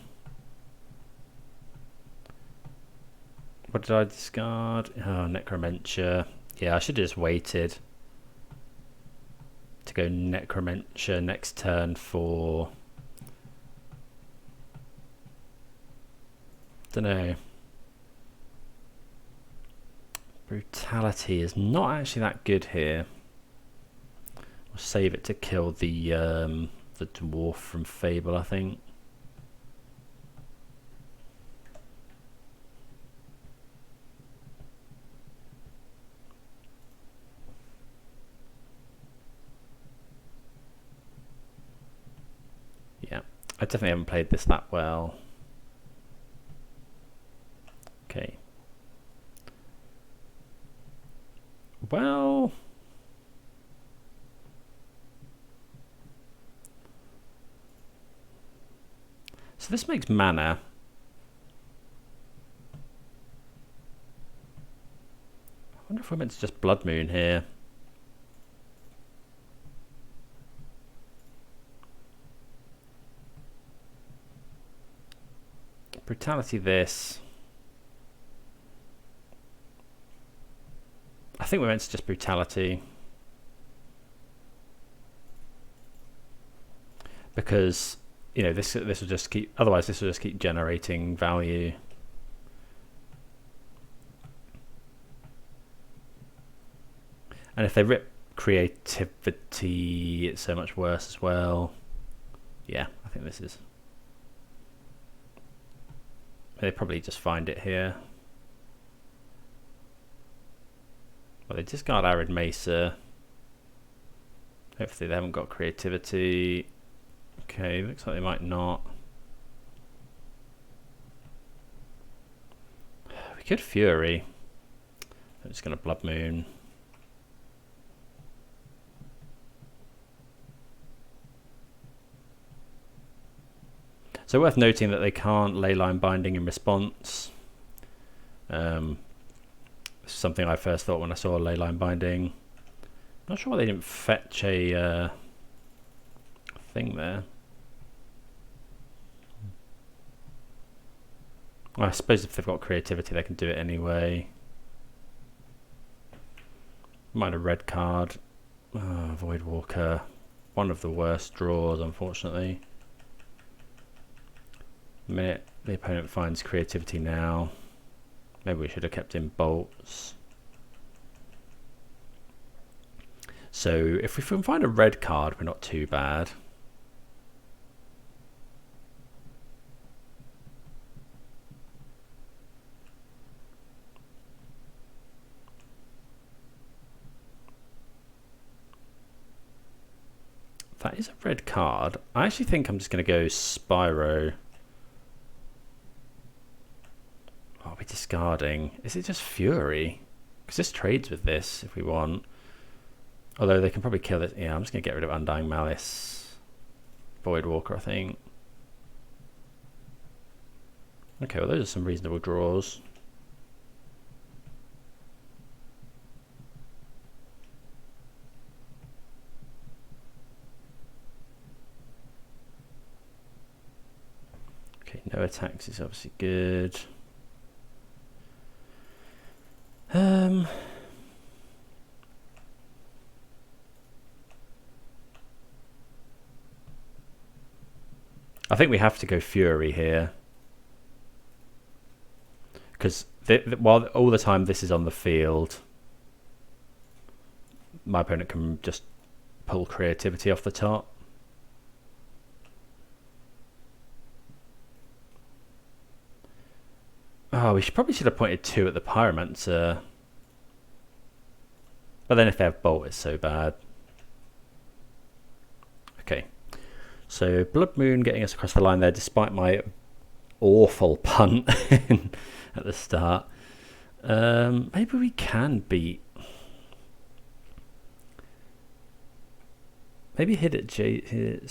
What did I discard? Oh, Necromancer. Yeah, I should have just waited to go Necromancer next turn for... Don't know. Brutality is not actually that good here. We'll save it to kill the dwarf from Fable, I think. Yeah, I definitely haven't played this that well. Okay. Well, so this makes mana. I wonder if we're meant to just Blood Moon here. Brutality this. I think we're meant to just Brutality. Because, you know, this will just keep, otherwise this will just keep generating value. And if they rip Creativity, it's so much worse as well. Yeah, I think this is... They probably just find it here. Well, they discard Arid Mesa. Hopefully they haven't got creativity. Okay, looks like they might not. We could Fury. I'm just going to Blood Moon. So worth noting that they can't Leyline Binding in response. Something I first thought when I saw Leyline Binding. Not sure why they didn't fetch a thing there. Well, I suppose if they've got creativity, they can do it anyway. Might a red card. Oh, Voidwalker. One of the worst draws, unfortunately. The minute the opponent finds creativity now, maybe we should have kept in bolts. So if we can find a red card, we're not too bad. That is a red card. I actually think I'm just going to go Spyro. Oh, are we discarding? Is it just Fury? Because this trades with this if we want. Although they can probably kill it. Yeah, I'm just going to get rid of Undying Malice. Voidwalker, I think. Okay, well those are some reasonable draws. Okay, no attacks is obviously good. I think we have to go Fury here. Because while all the time this is on the field, my opponent can just pull creativity off the top. Oh, we probably should have pointed 2 at the Pyromancer. But then if they have Bolt, it's so bad. Okay. So Blood Moon getting us across the line there, despite my awful punt at the start. Maybe we can beat. Maybe Hidetseigu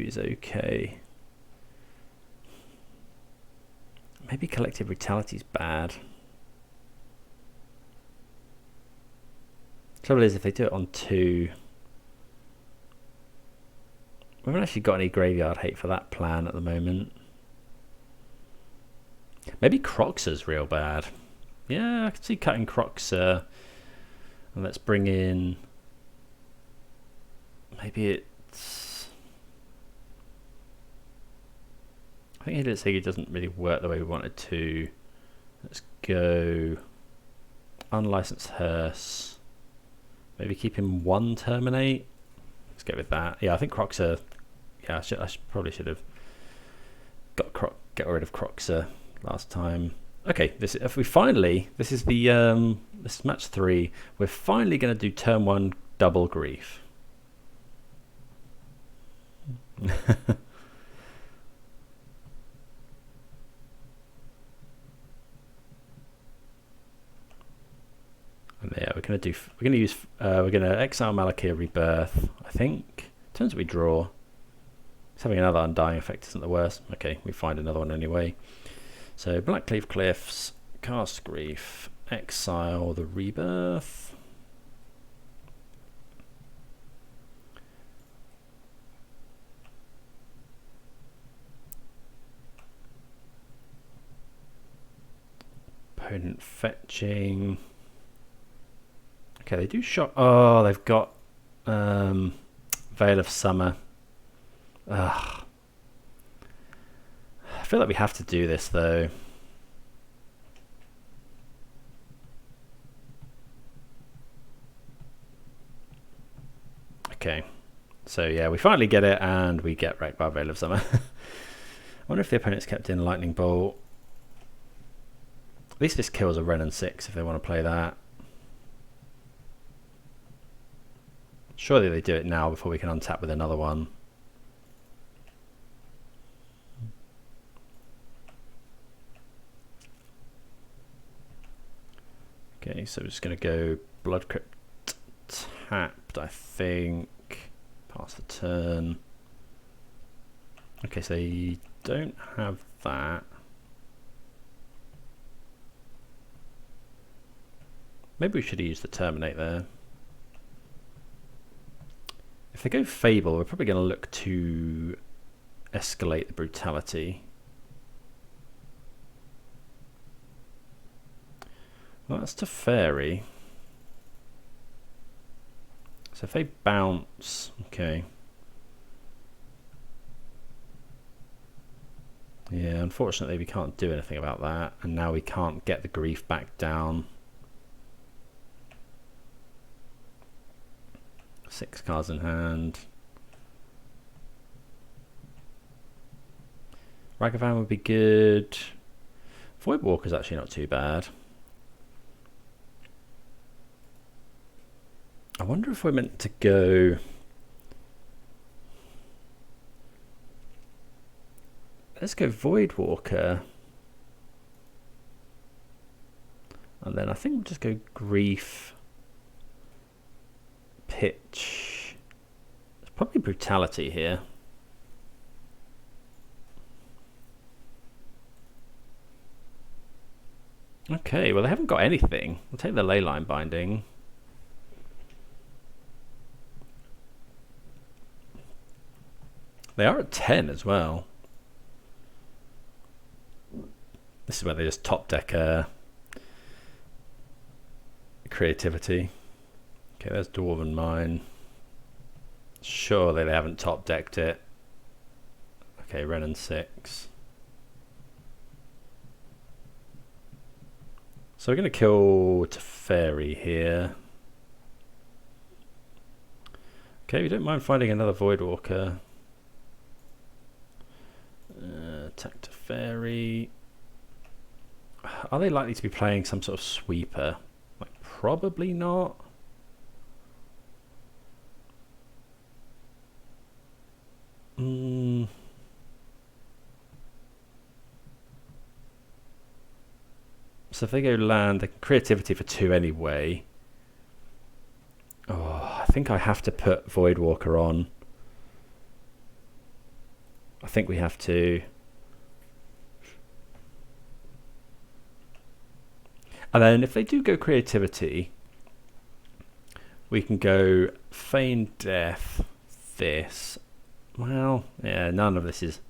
is okay. Maybe Collective Brutality is bad. Trouble is, if they do it on 2, we haven't actually got any graveyard hate for that plan at the moment. Maybe Croxer's real bad. Yeah, I can see cutting Croxer. And let's bring in. Maybe it's. I think Hidetseigu doesn't really work the way we wanted to. Let's go. Unlicensed Hearse. Maybe keep him 1 Terminate. Let's go with that. Yeah, I think Croxer. Yeah, I probably should have get rid of Croxer last time. Okay, this is the this is match 3. We're finally going to do turn 1 double grief. And yeah, we're going to exile Malakir Rebirth. I think turns out we draw. Having another Undying effect isn't the worst. Okay, we find another one anyway. So Blackcleave Cliffs, cast Grief, exile the Rebirth. Opponent fetching. Okay, they do shot. Oh, they've got Veil of Summer. Ugh. I feel like we have to do this though. Okay, so yeah, we finally get it and we get wrecked by Veil of Summer. I wonder if the opponent's kept in Lightning Bolt. At least this kills a Ren and 6 if they want to play that. Surely they do it now before we can untap with another one. Okay, so we're just going to go Blood Crypt tapped, I think. Pass the turn. Okay, so you don't have that. Maybe we should use the Terminate there. If they go Fable, we're probably going to look to escalate the brutality. Well, that's to Fairy. So if they bounce, okay. Yeah, unfortunately we can't do anything about that, and now we can't get the grief back down. 6 cards in hand. Ragavan would be good. Voidwalker's actually not too bad. I wonder if we're meant to go... Let's go Voidwalker. And then I think we'll just go Grief. Pitch. It's probably Brutality here. Okay, well they haven't got anything. We'll take the Leyline Binding. They are at 10 as well. This is where they just top deck creativity. Okay, there's Dwarven Mine. Surely they haven't top decked it. Okay, Ren and 6. So we're going to kill Teferi here. Okay, we don't mind finding another Voidwalker. Attack Teferi. Are they likely to be playing some sort of sweeper? Like, probably not. So if they go land, they can creativity for 2 anyway. Oh, I think I have to put Voidwalker on. I think we have to. And then if they do go creativity, we can go Feign Death, this. Well, yeah, none of this is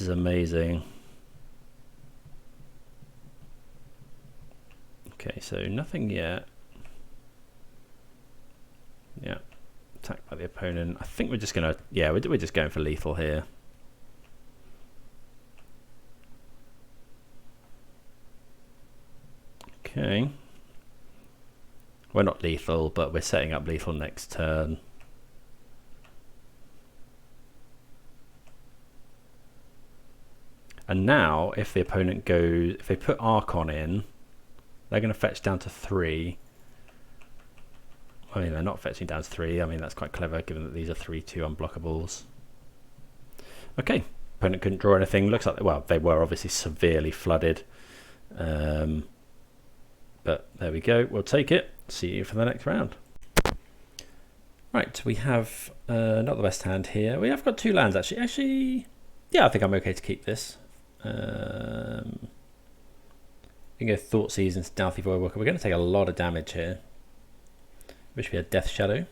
amazing. Okay, so nothing yet. Yeah, attacked by the opponent. I think we're just gonna, yeah, we're just going for lethal here. Okay. We're not lethal, but we're setting up lethal next turn. And now, if the opponent goes, if they put Archon in, they're going to fetch down to 3. I mean, they're not fetching down to 3. I mean, that's quite clever, given that these are 3/2 unblockables. Okay, opponent couldn't draw anything. Looks like, well, they were obviously severely flooded. But there we go. We'll take it. See you for the next round. Right, we have not the best hand here. We have got 2 lands, actually. Actually, yeah, I think I'm okay to keep this. We can go Thoughtseize and Stealthy Voidwalker. We're going to take a lot of damage here. Wish we had Death Shadow.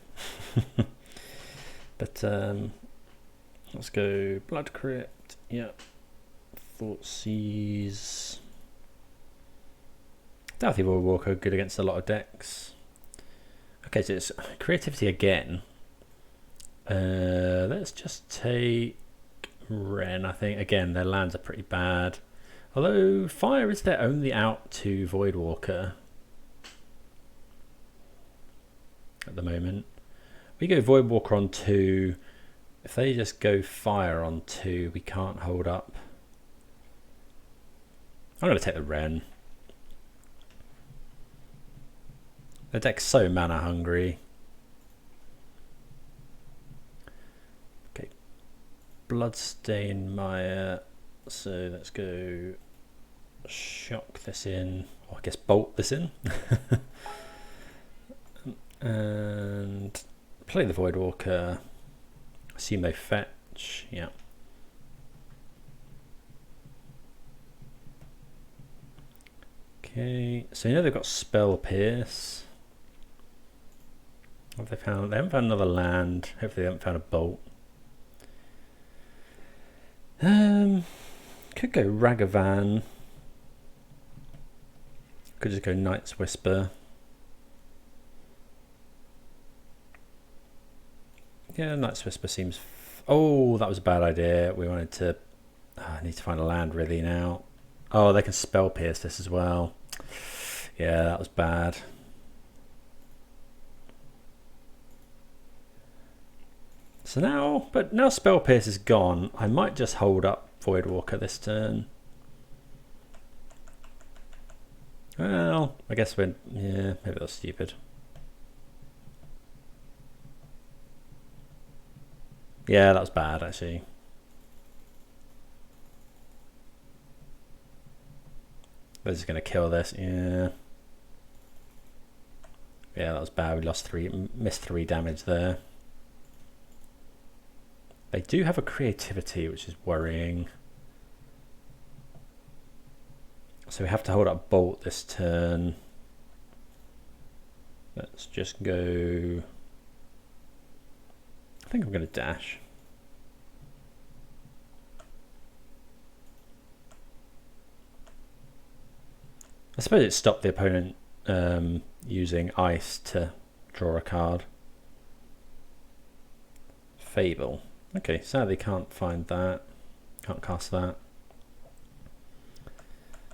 But let's go Blood Crypt. Yeah. Thoughtseize. Stealthy Voidwalker, good against a lot of decks. Okay, so it's creativity again. Let's just take Ren, I think. Again, their lands are pretty bad. Although fire is their only out to Voidwalker at the moment. We go Voidwalker on 2. If they just go fire on 2, we can't hold up. I'm going to take the Ren. The deck's so mana hungry. Bloodstain Mire, so let's go shock this in, or I guess bolt this in. And play the Voidwalker, assume they fetch, yeah. Okay, so you know they've got Spell Pierce. What have they found? They haven't found another land. Hopefully they haven't found a bolt. Could go Ragavan. Could just go Knight's Whisper. Yeah, Knight's Whisper seems... Oh, that was a bad idea. We wanted to... I need to find a land really now. Oh, they can Spell Pierce this as well. Yeah, that was bad. So now, but now Spell Pierce is gone, I might just hold up Voidwalker this turn. Well, I guess we're... Yeah, maybe that's stupid. Yeah, that was bad, actually. They're just going to kill this. Yeah. Yeah, that was bad. We lost missed 3 damage there. They do have a creativity, which is worrying. So we have to hold up Bolt this turn. Let's just go... I think I'm going to dash. I suppose it stopped the opponent using ice to draw a card. Fable. Okay, sadly can't find that. Can't cast that.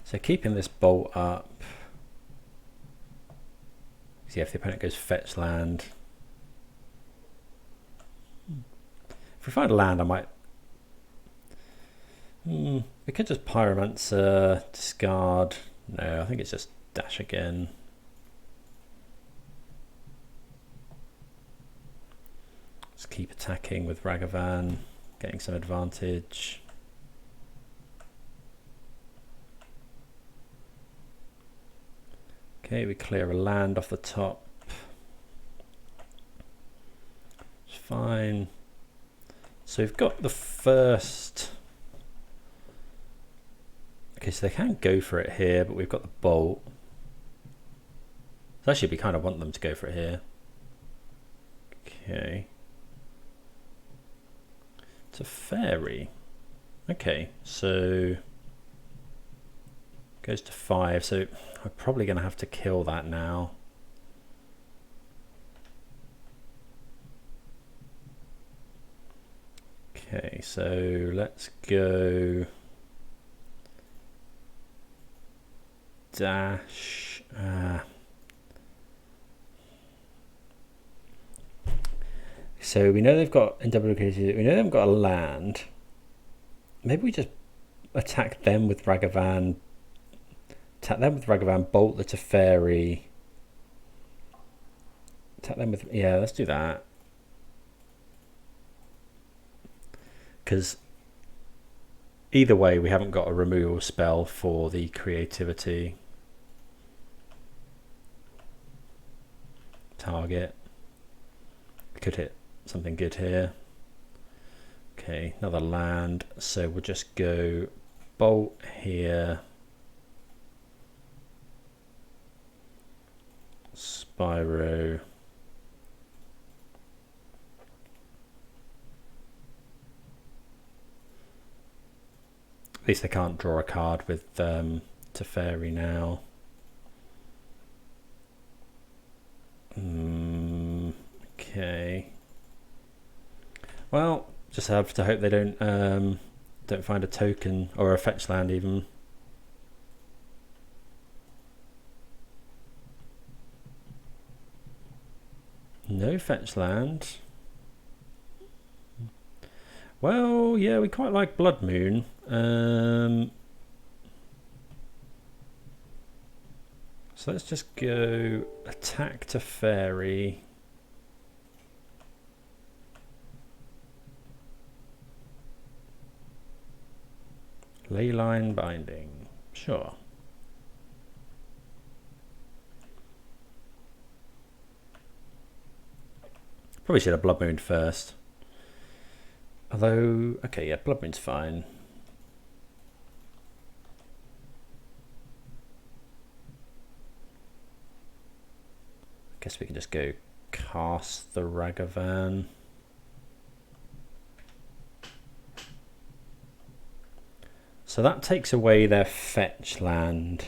So keeping this bolt up. See if the opponent goes fetch land. If we find a land, I might... we could just Pyromancer, discard. No, I think it's just dash again. Just keep attacking with Ragavan, getting some advantage. Okay, we clear a land off the top. It's fine. So we've got the first... Okay, so they can't go for it here, but we've got the bolt. So actually we kind of want them to go for it here. Okay. It's a fairy. Okay, so... Goes to 5, so I'm probably going to have to kill that now. Okay, so let's go... Dash. So we know they've got in double located. We know they've got a land. Maybe we just attack them with Ragavan. Attack them with Ragavan. Bolt the Teferi. Attack them with... Yeah, let's do that. Because either way, we haven't got a removal spell for the creativity. Target. Could hit something good here. Okay, another land. So we'll just go bolt here. Spyro. At least they can't draw a card with Teferi now. Okay. Well, just have to hope they don't find a token or a fetch land even. No fetch land. Well, yeah, we quite like Blood Moon. So let's just go attack to fairy. Leyline binding, sure. Probably should have Blood Moon first. Although, okay, yeah, Blood Moon's fine. Guess we can just go cast the Ragavan. So that takes away their fetch land.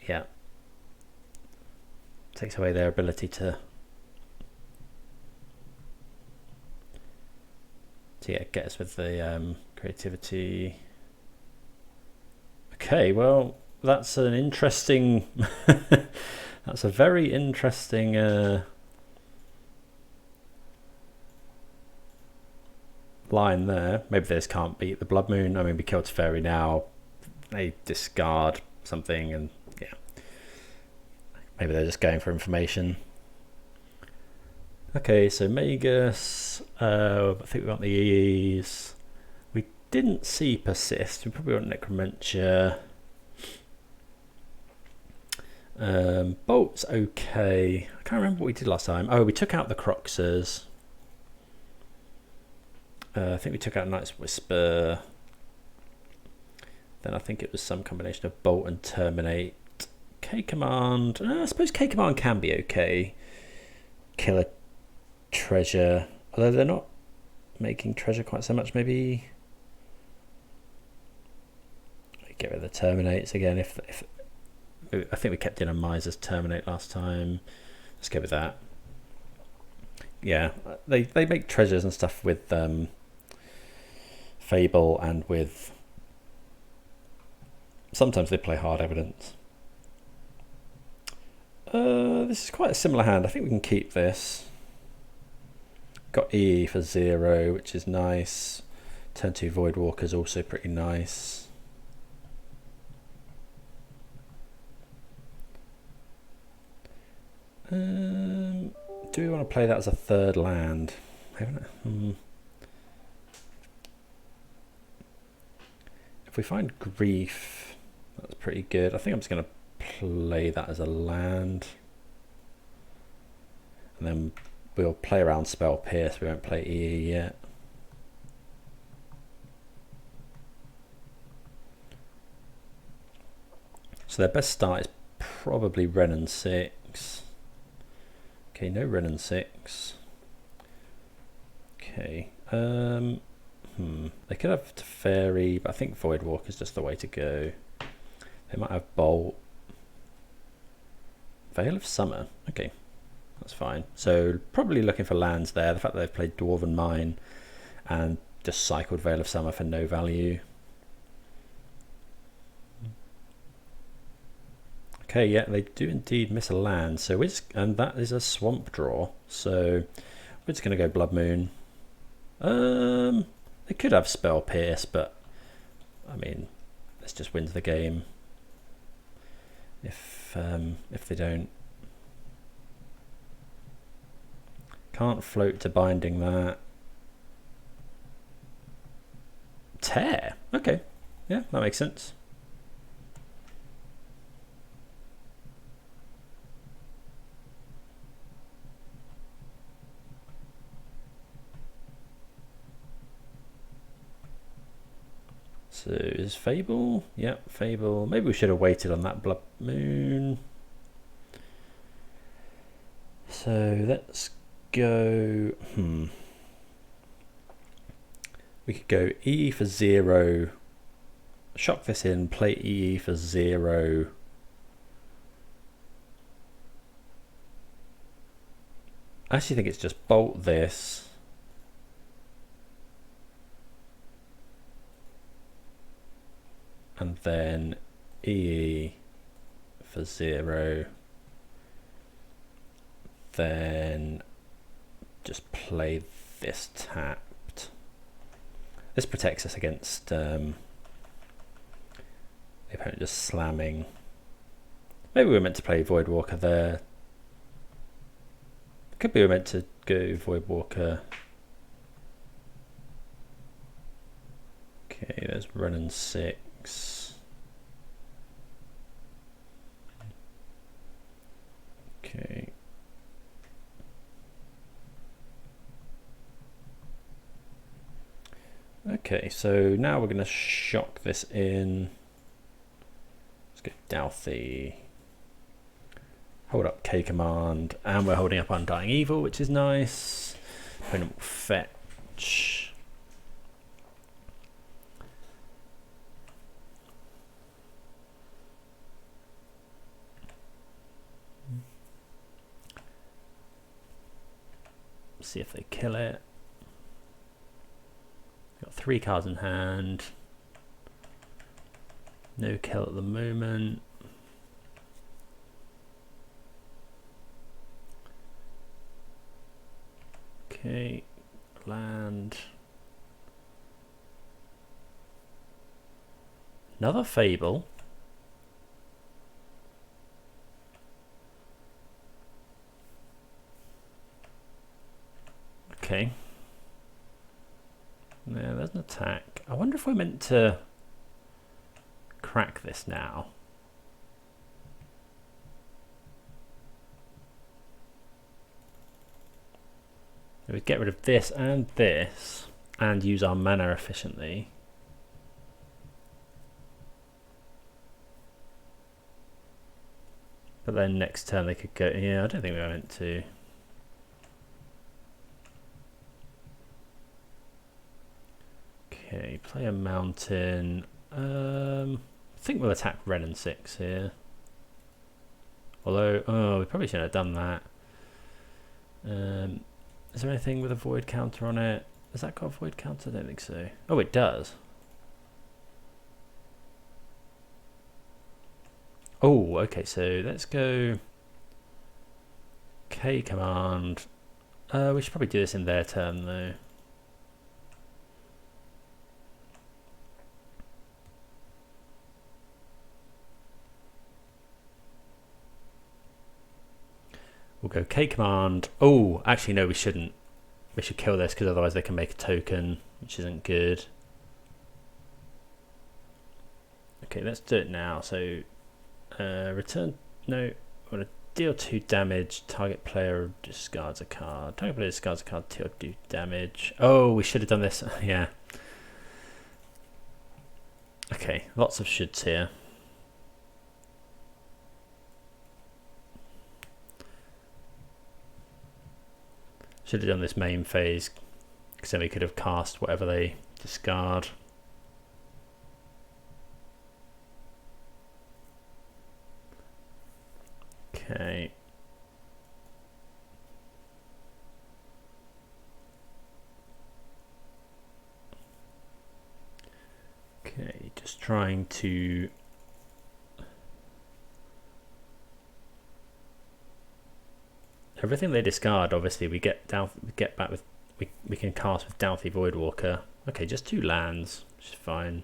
Yeah. Takes away their ability to yeah, get us with the creativity. Okay, well, that's an interesting that's a very interesting line there. Maybe they just can't beat the Blood Moon. I mean, we killed Fairy now, they discard something, and yeah, maybe they're just going for information. Okay, so Magus, I think we got the EEs. We didn't see Persist, we probably want Necromancer. Bolt's okay. I can't remember what we did last time. Oh, we took out the Croxers. I think we took out Night's Whisper. Then I think it was some combination of Bolt and Terminate. K-Command, I suppose K-Command can be okay. Killer Treasure, although they're not making treasure quite so much. Maybe get rid of the Terminates again. If I think we kept in a Miser's Terminate last time, let's go with that. Yeah, they make treasures and stuff with Fable, and with sometimes they play Hard Evidence. This is quite a similar hand. I think we can keep this. Got EE for 0, which is nice. Turn 2 Voidwalker is also pretty nice. Do we want to play that as a third land? If we find Grief, that's pretty good. I think I'm just going to play that as a land. And then we'll play around Spell Pierce. We won't play EE yet. So their best start is probably Wrenn and 6. Okay, no Wrenn and 6. Okay. They could have Teferi, but I think Voidwalk is just the way to go. They might have Bolt. Veil of Summer. Okay, that's fine. So probably looking for lands there. The fact that they've played Dwarven Mine and just cycled Veil of Summer for no value. Okay, yeah, they do indeed miss a land. So and that is a swamp draw. So we're just going to go Blood Moon. They could have Spell Pierce, but I mean, this just wins the game. If they don't, can't float to binding that. Tear. Okay, yeah, that makes sense. So is Fable? Yep, Fable. Maybe we should have waited on that Blood Moon. So let's go. We could go EE for 0. Shock this in. Play EE for 0. I actually think it's just bolt this. And then EE for 0. Then just play this tapped. This protects us against the opponent just slamming. Maybe we were meant to play Voidwalker there. Could be we were meant to go Voidwalker. Okay, there's Renin 6. Okay. Okay, so now we're going to shock this in. Let's get Douthie. Hold up K command, and we're holding up Undying Evil, which is nice. Opponent will fetch. See if they kill it. Got 3 cards in hand. No kill at the moment. Okay, land. Another Fable. Okay. Yeah, there's an attack. I wonder if we're meant to crack this now. We get rid of this and use our mana efficiently. But then next turn they could go. Yeah, I don't think we were meant to. Okay, play a mountain. I think we'll attack Renin 6 here. Although, oh, we probably shouldn't have done that. Is there anything with a void counter on it? Has that got a void counter? I don't think so. Oh, it does. Oh, okay, so let's go K command. We should probably do this in their turn though. We'll go K command. Oh, actually no, we shouldn't. We should kill this because otherwise they can make a token, which isn't good. Okay, let's do it now. So return. No, I want to deal 2 damage. Target player discards a card. Target player discards a card to do damage. Oh, we should have done this. Yeah. Okay, lots of shoulds here. Should have done this main phase because then we could have cast whatever they discard. Okay. Okay, just trying to everything they discard, obviously we get down, we get back with, we can cast with Douthie Voidwalker. Okay, just 2 lands, which is fine.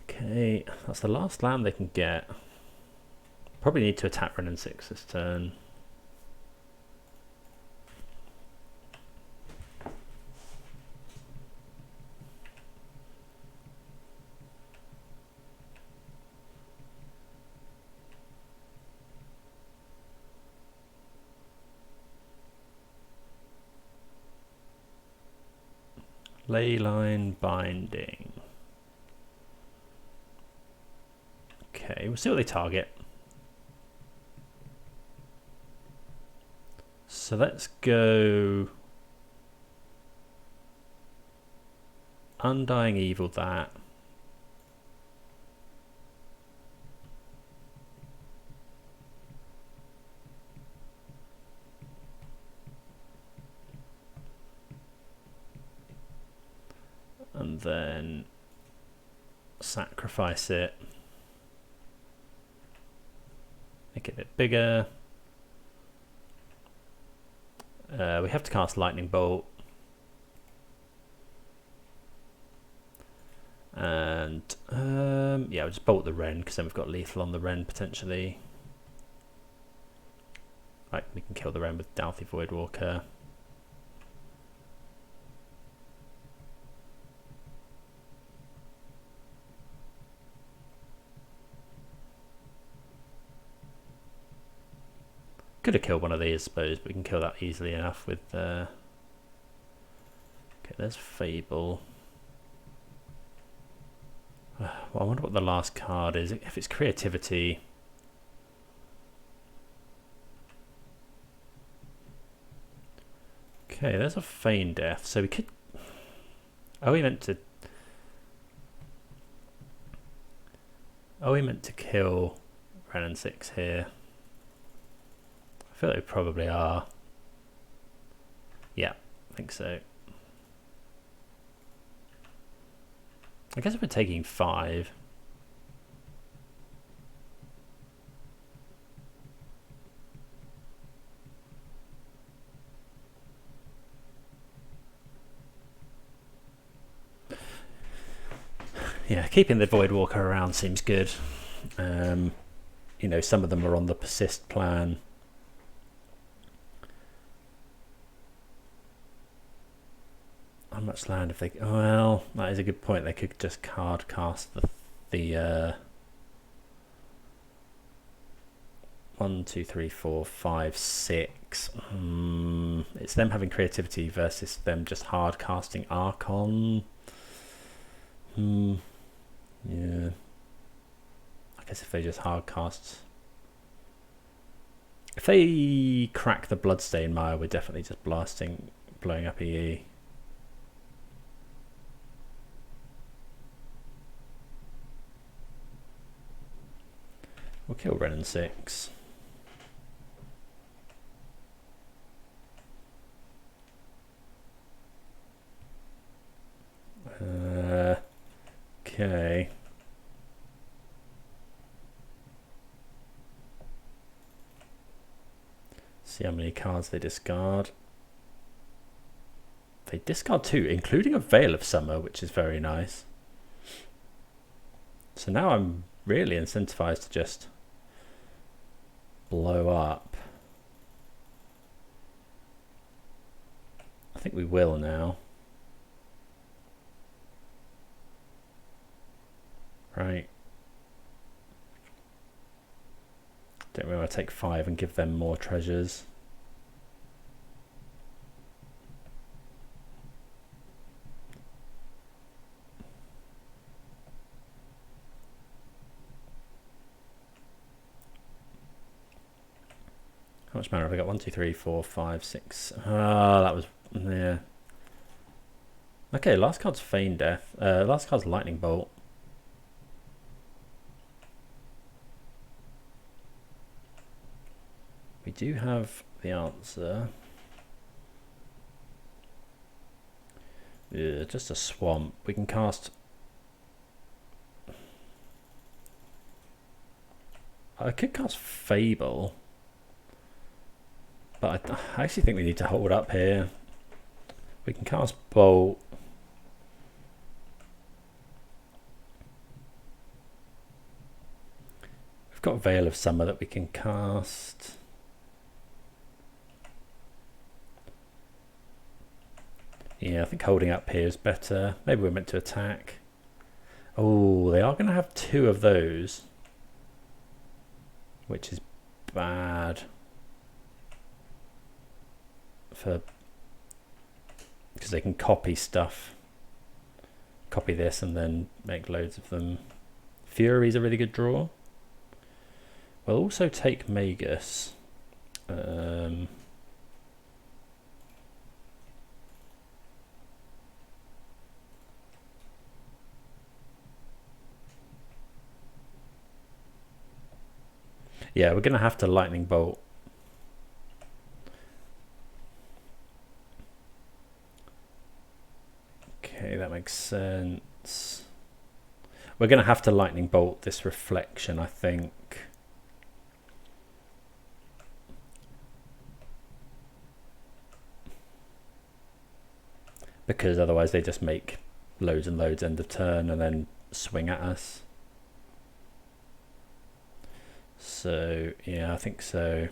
Okay, that's the last land they can get. Probably need to attack Renin 6 this turn. Leyline Binding. Okay, we'll see what they target. So let's go Undying Evil that. And then sacrifice it. Make it a bit bigger. We have to cast Lightning Bolt. And yeah, we'll just bolt the Wren because then we've got lethal on the Wren potentially. Right, we can kill the Wren with Douthie Voidwalker. Could have killed one of these, I suppose, but we can kill that easily enough with... Okay, there's Fable. Well, I wonder what the last card is. If it's Creativity... Okay, there's a Feign Death, so we could... Oh, we meant to... Oh, we meant to kill Renin 6 here. I feel like we probably are. Yeah, I think so. I guess we're taking 5. Yeah, keeping the Voidwalker around seems good. You know, some of them are on the persist plan. How much land if they... Well, that is a good point. They could just card cast the 1, 2, 3, 4, 5, 6. It's them having creativity versus them just hard casting Archon. Yeah. I guess if they just hard cast... If they crack the Bloodstain Mire, we're definitely just blowing up EE. We'll kill Renin 6. Okay. See how many cards they discard. They discard 2, including a Veil of Summer, which is very nice. So now I'm really incentivized to just blow up. I think we will now. Right. Don't really want to take 5 and give them more treasures. How much mana have I got? 1, 2, 3, 4, 5, 6. Ah, that was... yeah. Okay, last card's Feign Death. Last card's Lightning Bolt. We do have the answer. Yeah, just a swamp. We can cast... I could cast Fable. But I actually think we need to hold up here. We can cast Bolt. We've got Veil of Summer that we can cast. Yeah, I think holding up here is better. Maybe we're meant to attack. Oh, they are going to have 2 of those, which is bad. Because they can copy stuff. Copy this and then make loads of them. Fury's a really good draw. We'll also take Magus. Yeah, we're going to have to Lightning Bolt. Okay, that makes sense. We're going to have to Lightning Bolt this Reflection, I think. Because otherwise they just make loads and loads end of turn and then swing at us. So, yeah, I think so.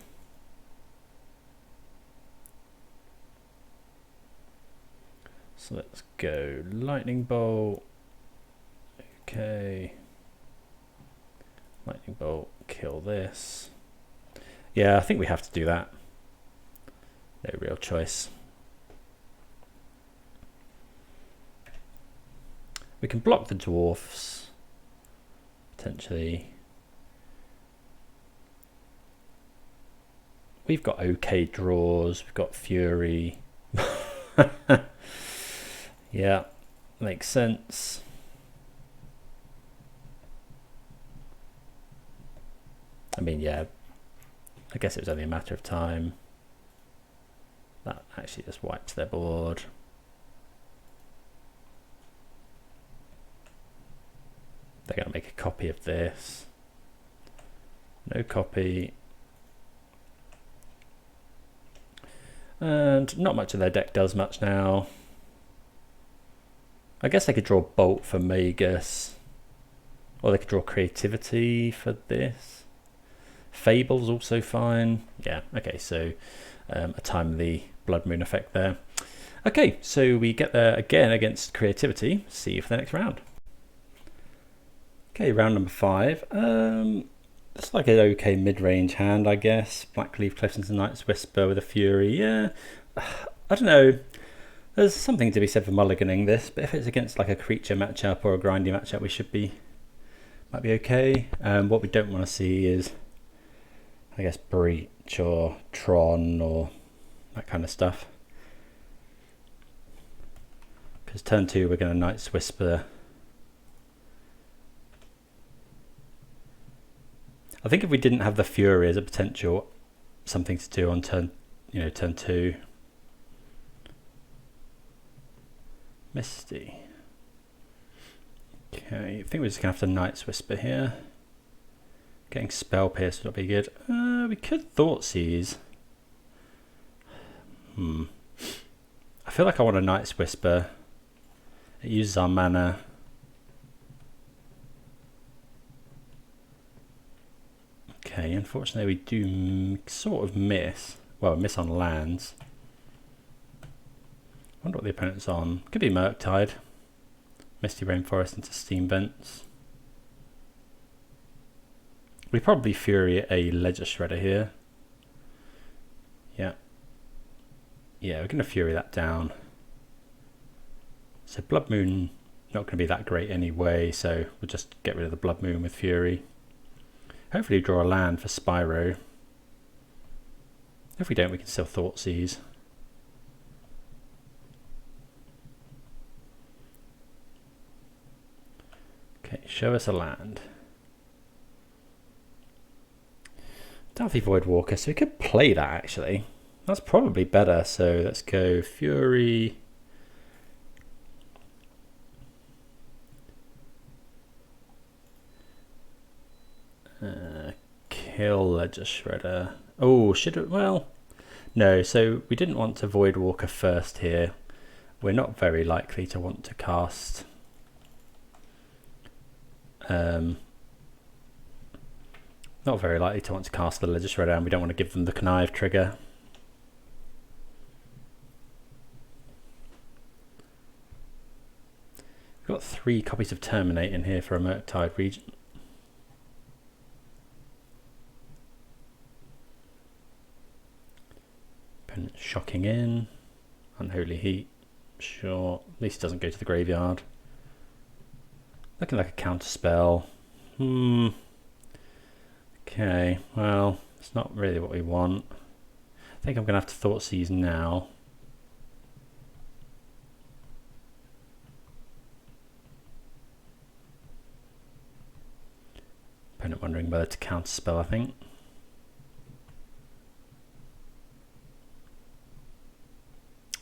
So let's go Lightning Bolt. Okay. Lightning Bolt, kill this. Yeah, I think we have to do that. No real choice. We can block the dwarfs, potentially. We've got okay draws, we've got Fury. Yeah, makes sense. I mean, yeah, I guess it was only a matter of time. That actually just wipes their board. They're going to make a copy of this. No copy. And not much of their deck does much now. I guess they could draw Bolt for Magus. Or they could draw Creativity for this. Fable's also fine. Yeah, okay, so a time of the Blood Moon effect there. Okay, so we get there again against Creativity. See you for the next round. Okay, round number 5. It's like an okay mid-range hand, I guess. Blackleaf Cliffs into Night's Whisper with a Fury. Yeah, I don't know. There's something to be said for mulliganing this, but if it's against like a creature matchup or a grindy matchup, might be okay. What we don't want to see is, I guess, Breach or Tron or that kind of stuff. Because turn 2, we're going to Night's Whisper. I think if we didn't have the Fury as a potential something to do on turn 2. Misty. Okay, I think we're just going to have to Night's Whisper here. Getting Spell Pierce would be good. We could Thoughtseize. I feel like I want a Night's Whisper. It uses our mana. Okay, unfortunately we do sort of miss. Well, miss on lands. I wonder what the opponent's on. Could be Murktide. Misty Rainforest into Steam Vents. We probably Fury a Ledger Shredder here. Yeah. Yeah, we're going to Fury that down. So Blood Moon, not going to be that great anyway, so we'll just get rid of the Blood Moon with Fury. Hopefully draw a land for Spyro. If we don't, we can still Thoughtseize. Okay, show us a land. Dauthi Voidwalker, so we could play that actually. That's probably better, so let's go Fury. Kill Ledger Shredder. Oh, should it? Well, no, so we didn't want to Voidwalker first here. We're not very likely to want to cast not very likely to want to cast the Ledger Shredder, and we don't want to give them the Connive trigger. We've got 3 copies of Terminate in here for a Murktide Regent. Opponent shocking in. Unholy Heat. Sure. At least it doesn't go to the graveyard. Looking like a counter spell. Okay, well, it's not really what we want. I think I'm going to have to Thoughtseize now. Opponent wondering whether to counter spell, I think.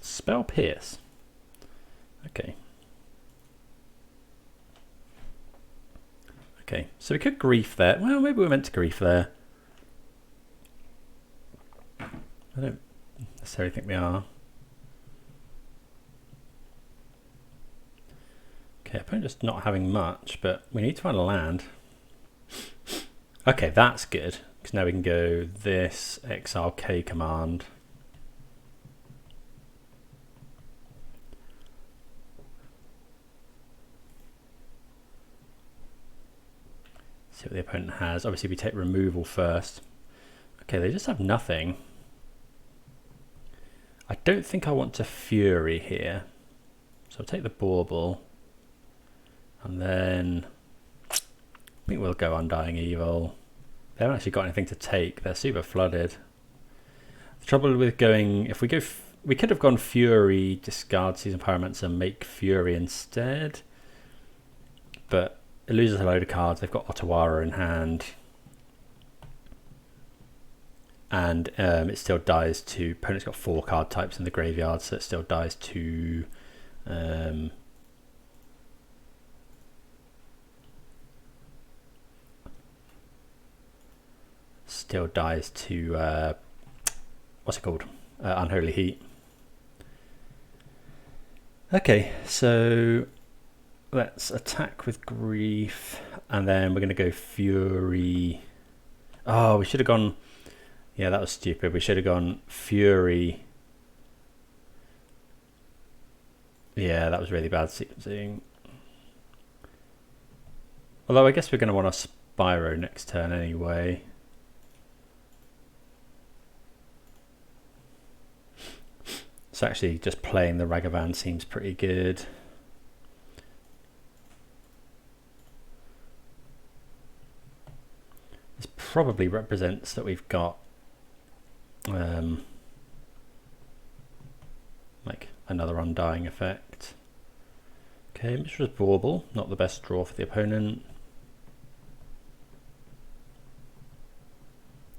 Spell Pierce. Okay. Okay, so we could Grief there. Well, maybe we're meant to Grief there. I don't necessarily think we are. Okay, opponent just not having much, but we need to find a land. Okay, that's good, because now we can go this Exile K command. See what the opponent has. Obviously we take removal first. Okay, they just have nothing. I don't think I want to Fury here. So I'll take the Bauble. And then I think we'll go Undying Evil. They haven't actually got anything to take. They're super flooded. The trouble with going, if we go, we could have gone Fury, discard Seasoned Pyromancer, make Fury instead. But it loses a load of cards. They've got Otawara in hand. And it still dies to, opponent's got 4 card types in the graveyard, so it still dies to what's it called? Unholy Heat. Okay, so let's attack with Grief, and then we're going to go Fury. Oh, we should have gone... Yeah, that was stupid. We should have gone Fury. Yeah, that was really bad sequencing. Although I guess we're going to want a Spyro next turn anyway. So actually just playing the Ragavan seems pretty good. This probably represents that we've got like another Undying effect. Okay, Mishra's Bauble, not the best draw for the opponent.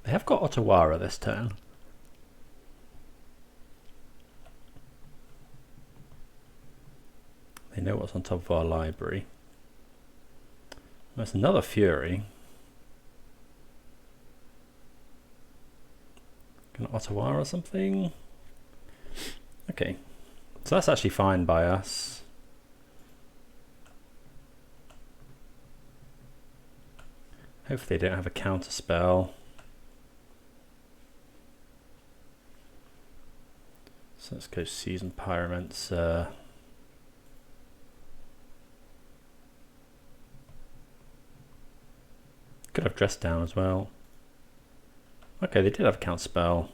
They have got Otawara this turn. They know what's on top of our library. There's another Fury. An Otawara or something. Okay, so that's actually fine by us. Hopefully they don't have a counter spell. So let's go Seasoned Pyromancer. Could have Dressed Down as well. Okay, they did have a counter spell.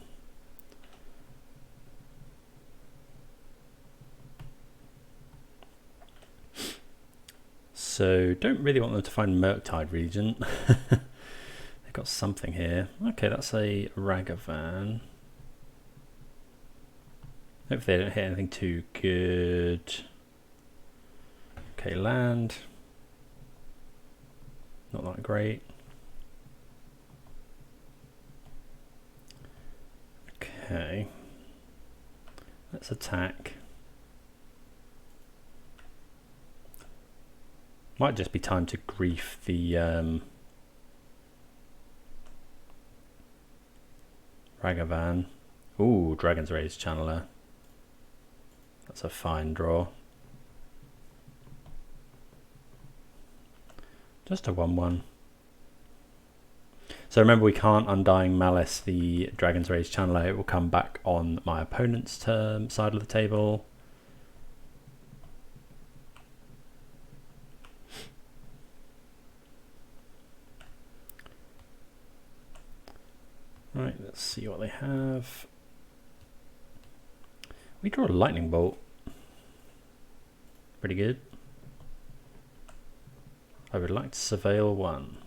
So don't really want them to find Murktide Regent. They've got something here. Okay, that's a Ragavan. Hopefully they don't hit anything too good. Okay, land. Not that great. Okay, let's attack. Might just be time to grief the Ragavan. Ooh, Dragon's Rage Channeler. That's a fine draw. Just a 1/1. So remember, we can't Undying Malice the Dragon's Rage Channeler. It will come back on my opponent's side of the table. Right, let's see what they have. We draw a Lightning Bolt. Pretty good. I would like to Surveil 1.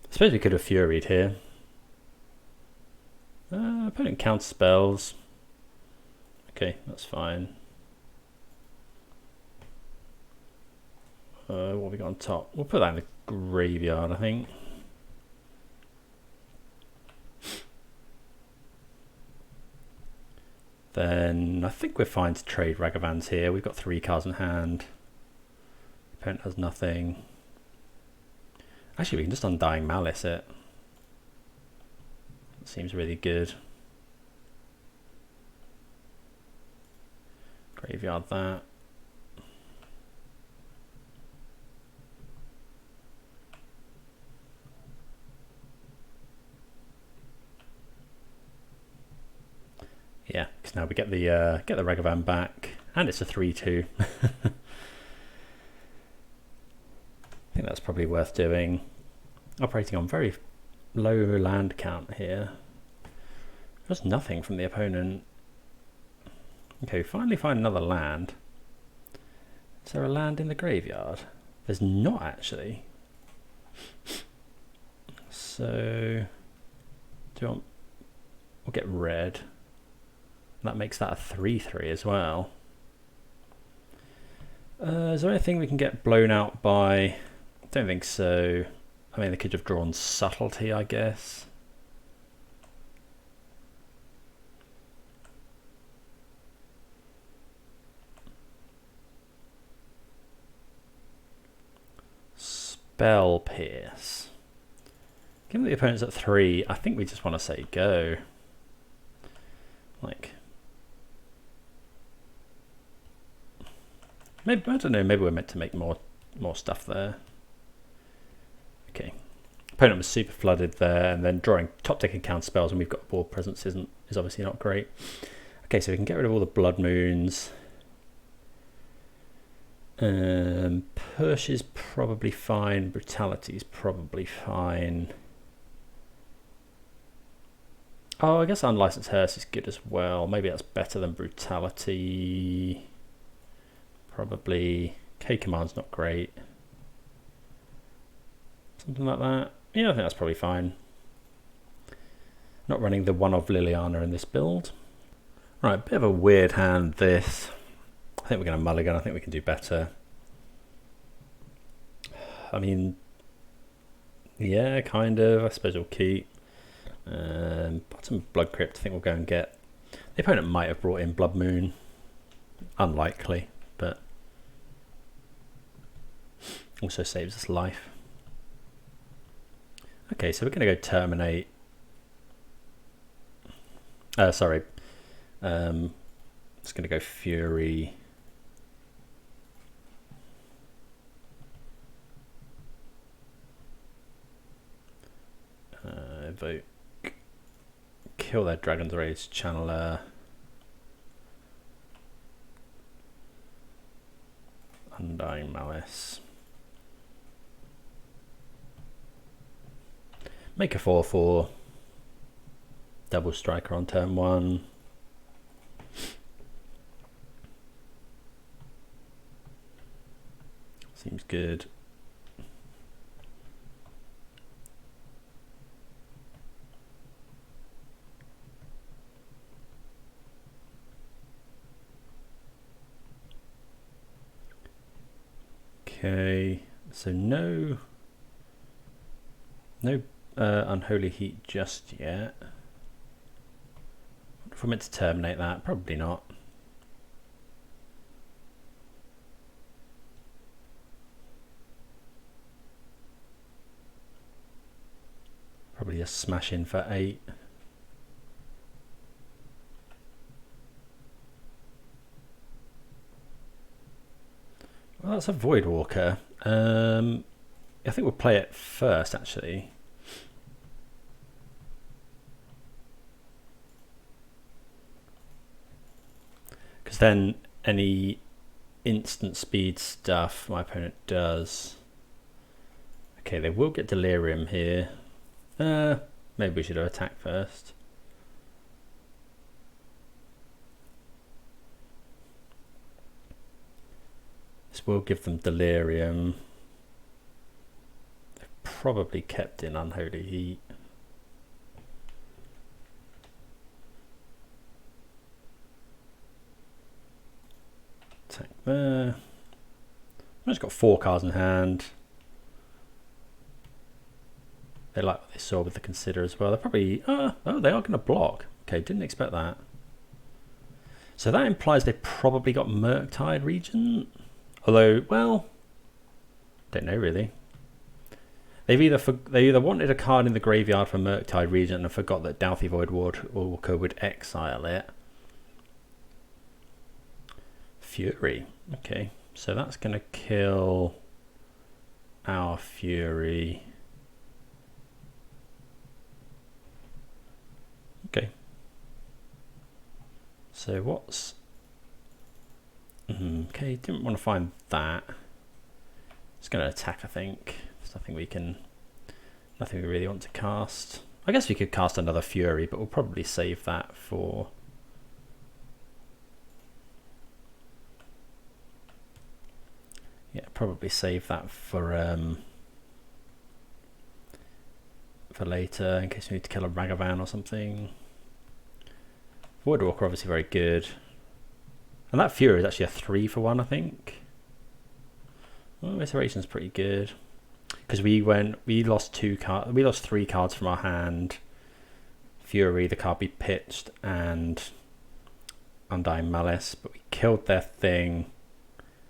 I suppose we could have Furied here. Opponent counter spells. Okay, that's fine. What have we got on top? We'll put that in the graveyard, I think. Then I think we're fine to trade Ragavans here. We've got 3 cards in hand. Opponent has nothing. Actually, we can just Undying Malice it. That seems really good. Graveyard that. Yeah, because now we get the Ragavan back, and it's a 3/2. I think that's probably worth doing. Operating on very low land count here. There's nothing from the opponent. Okay, we finally find another land. Is there a land in the graveyard? There's not actually. So we'll get red. That makes that a 3/3 as well. Is there anything we can get blown out by? I don't think so. I mean, they could have drawn subtlety, I guess. Spell Pierce. Given the opponent's at 3, I think we just want to say go. Like, maybe, I don't know, maybe we're meant to make more stuff there. Okay. Opponent was super flooded there, and then drawing top deck and counter spells, and we've got board presence is obviously not great. Okay, so we can get rid of all the blood moons. Push is probably fine. Brutality is probably fine. Oh, I guess Unlicensed Hearse is good as well. Maybe that's better than Brutality. Probably. K-Command's not great. Something like that. Yeah, I think that's probably fine. Not running the one of Liliana in this build. Right, bit of a weird hand this. I think we're going to mulligan. I think we can do better. I mean, yeah, kind of. I suppose we'll keep. Bottom Blood Crypt, I think we'll go and get. The opponent might have brought in Blood Moon. Unlikely, but also saves us life. Okay, so we're going to go Terminate. Sorry. Just going to go Fury. Evoke. Kill their Dragon's Rage Channeler. Undying Malice. Make a 4/4. Double Striker on turn 1. Seems good. Okay, so no Unholy Heat just yet. If we're meant to terminate that, probably not. Probably a smash in for 8. Well, that's a Voidwalker. I think we'll play it first, actually. Because then any instant speed stuff my opponent does. Okay, they will get Delirium here. Maybe we should have attacked first. This will give them Delirium. They've probably kept in Unholy Heat. Attack there. I've just got 4 cards in hand. They like what they saw with the Consider as well. They're probably... oh, they are going to block. Okay, didn't expect that. So that implies they probably got Murktide Regent. Although, well, don't know really. They either wanted a card in the graveyard for Murktide Regent and forgot that Douthie Voidwalker would exile it. Fury. Okay, so that's going to kill our Fury. Okay. So what's... okay, didn't want to find that. Just going to attack, I think. There's nothing we really want to cast. I guess we could cast another Fury, but we'll probably save that for... Yeah, probably save that for later, in case we need to kill a Ragavan or something. Voidwalker obviously very good. And that Fury is actually a 3-for-1, I think. Well, Iteration's pretty good. Because we lost 3 cards from our hand. Fury, the card we pitched, and Undying Malice, but we killed their thing,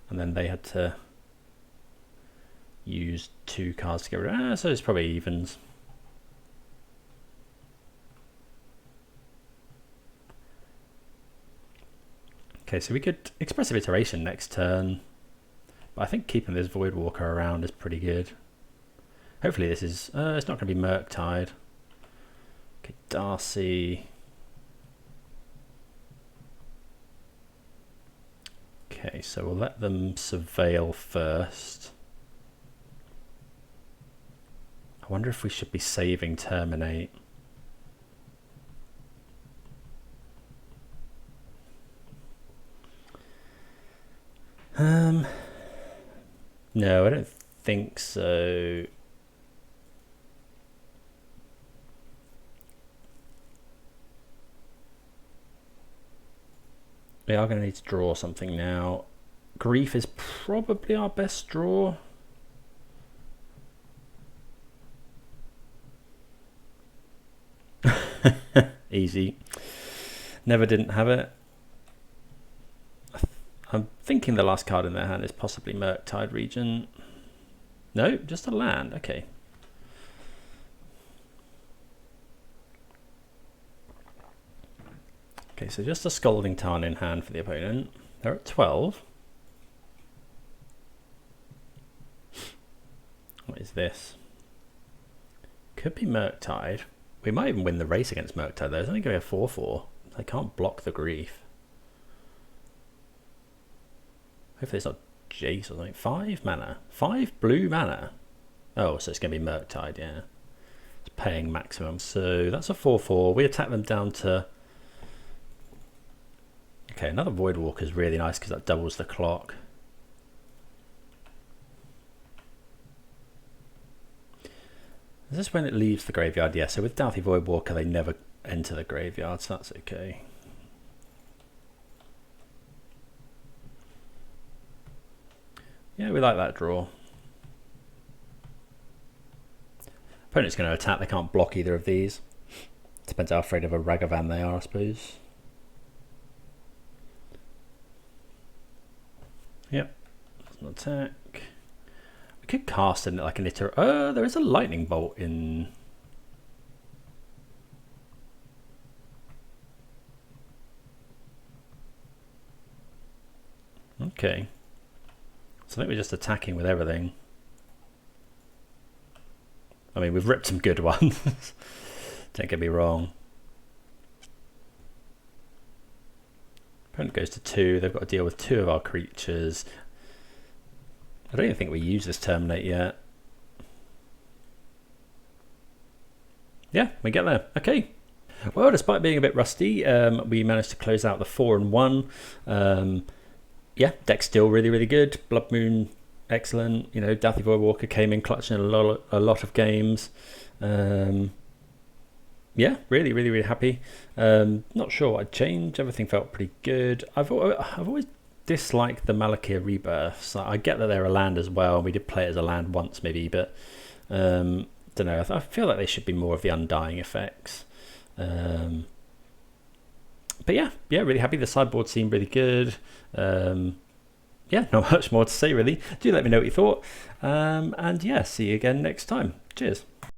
and then they had to use 2 cards to get rid of it. So it's probably evens. Okay, so we could Expressive Iteration next turn, but I think keeping this Voidwalker around is pretty good. Hopefully this is, it's not going to be Murktide. Okay, Darcy. Okay, so we'll let them Surveil first. I wonder if we should be saving Terminate. No, I don't think so. We are going to need to draw something now. Grief is probably our best draw. Easy. Never didn't have it. I'm thinking the last card in their hand is possibly Murktide Regent. No, just a land. Okay. Okay, so just a Scalding Tarn in hand for the opponent. They're at 12. What is this? Could be Murktide. We might even win the race against Murktide though. It's only going to be a 4-4. They can't block the Grief. Hopefully it's not Jace or something. 5 mana. 5 blue mana. Oh, so it's going to be Murktide, yeah. It's paying maximum. So that's a 4-4. We attack them down to... Okay, another Voidwalker is really nice because that doubles the clock. Is this when it leaves the graveyard? Yeah, so with Doughty Voidwalker they never enter the graveyard, so that's okay. Yeah, we like that draw. Opponent's going to attack, they can't block either of these. Depends how afraid of a Ragavan they are, I suppose. Yep, that's an attack. We could cast in like an there is a lightning bolt in. Okay. So I think we're just attacking with everything. I mean, we've ripped some good ones. Don't get me wrong. Opponent goes to 2. They've got to deal with 2 of our creatures. I don't even think we use this Terminate yet. Yeah, we get there. Okay. Well, despite being a bit rusty, we managed to close out the 4-1. Yeah, deck's still really, really good. Blood Moon, excellent. You know, Doughty Voidwalker came in clutching a lot of games. Yeah, really, really, really happy. Not sure what I'd change. Everything felt pretty good. I've always disliked the Malakir Rebirths. I get that they're a land as well. We did play it as a land once, maybe, but don't know. I feel like they should be more of the Undying effects. But yeah, really happy. The sideboard seemed really good. Yeah, not much more to say really. Do let me know what you thought. And yeah, see you again next time. Cheers.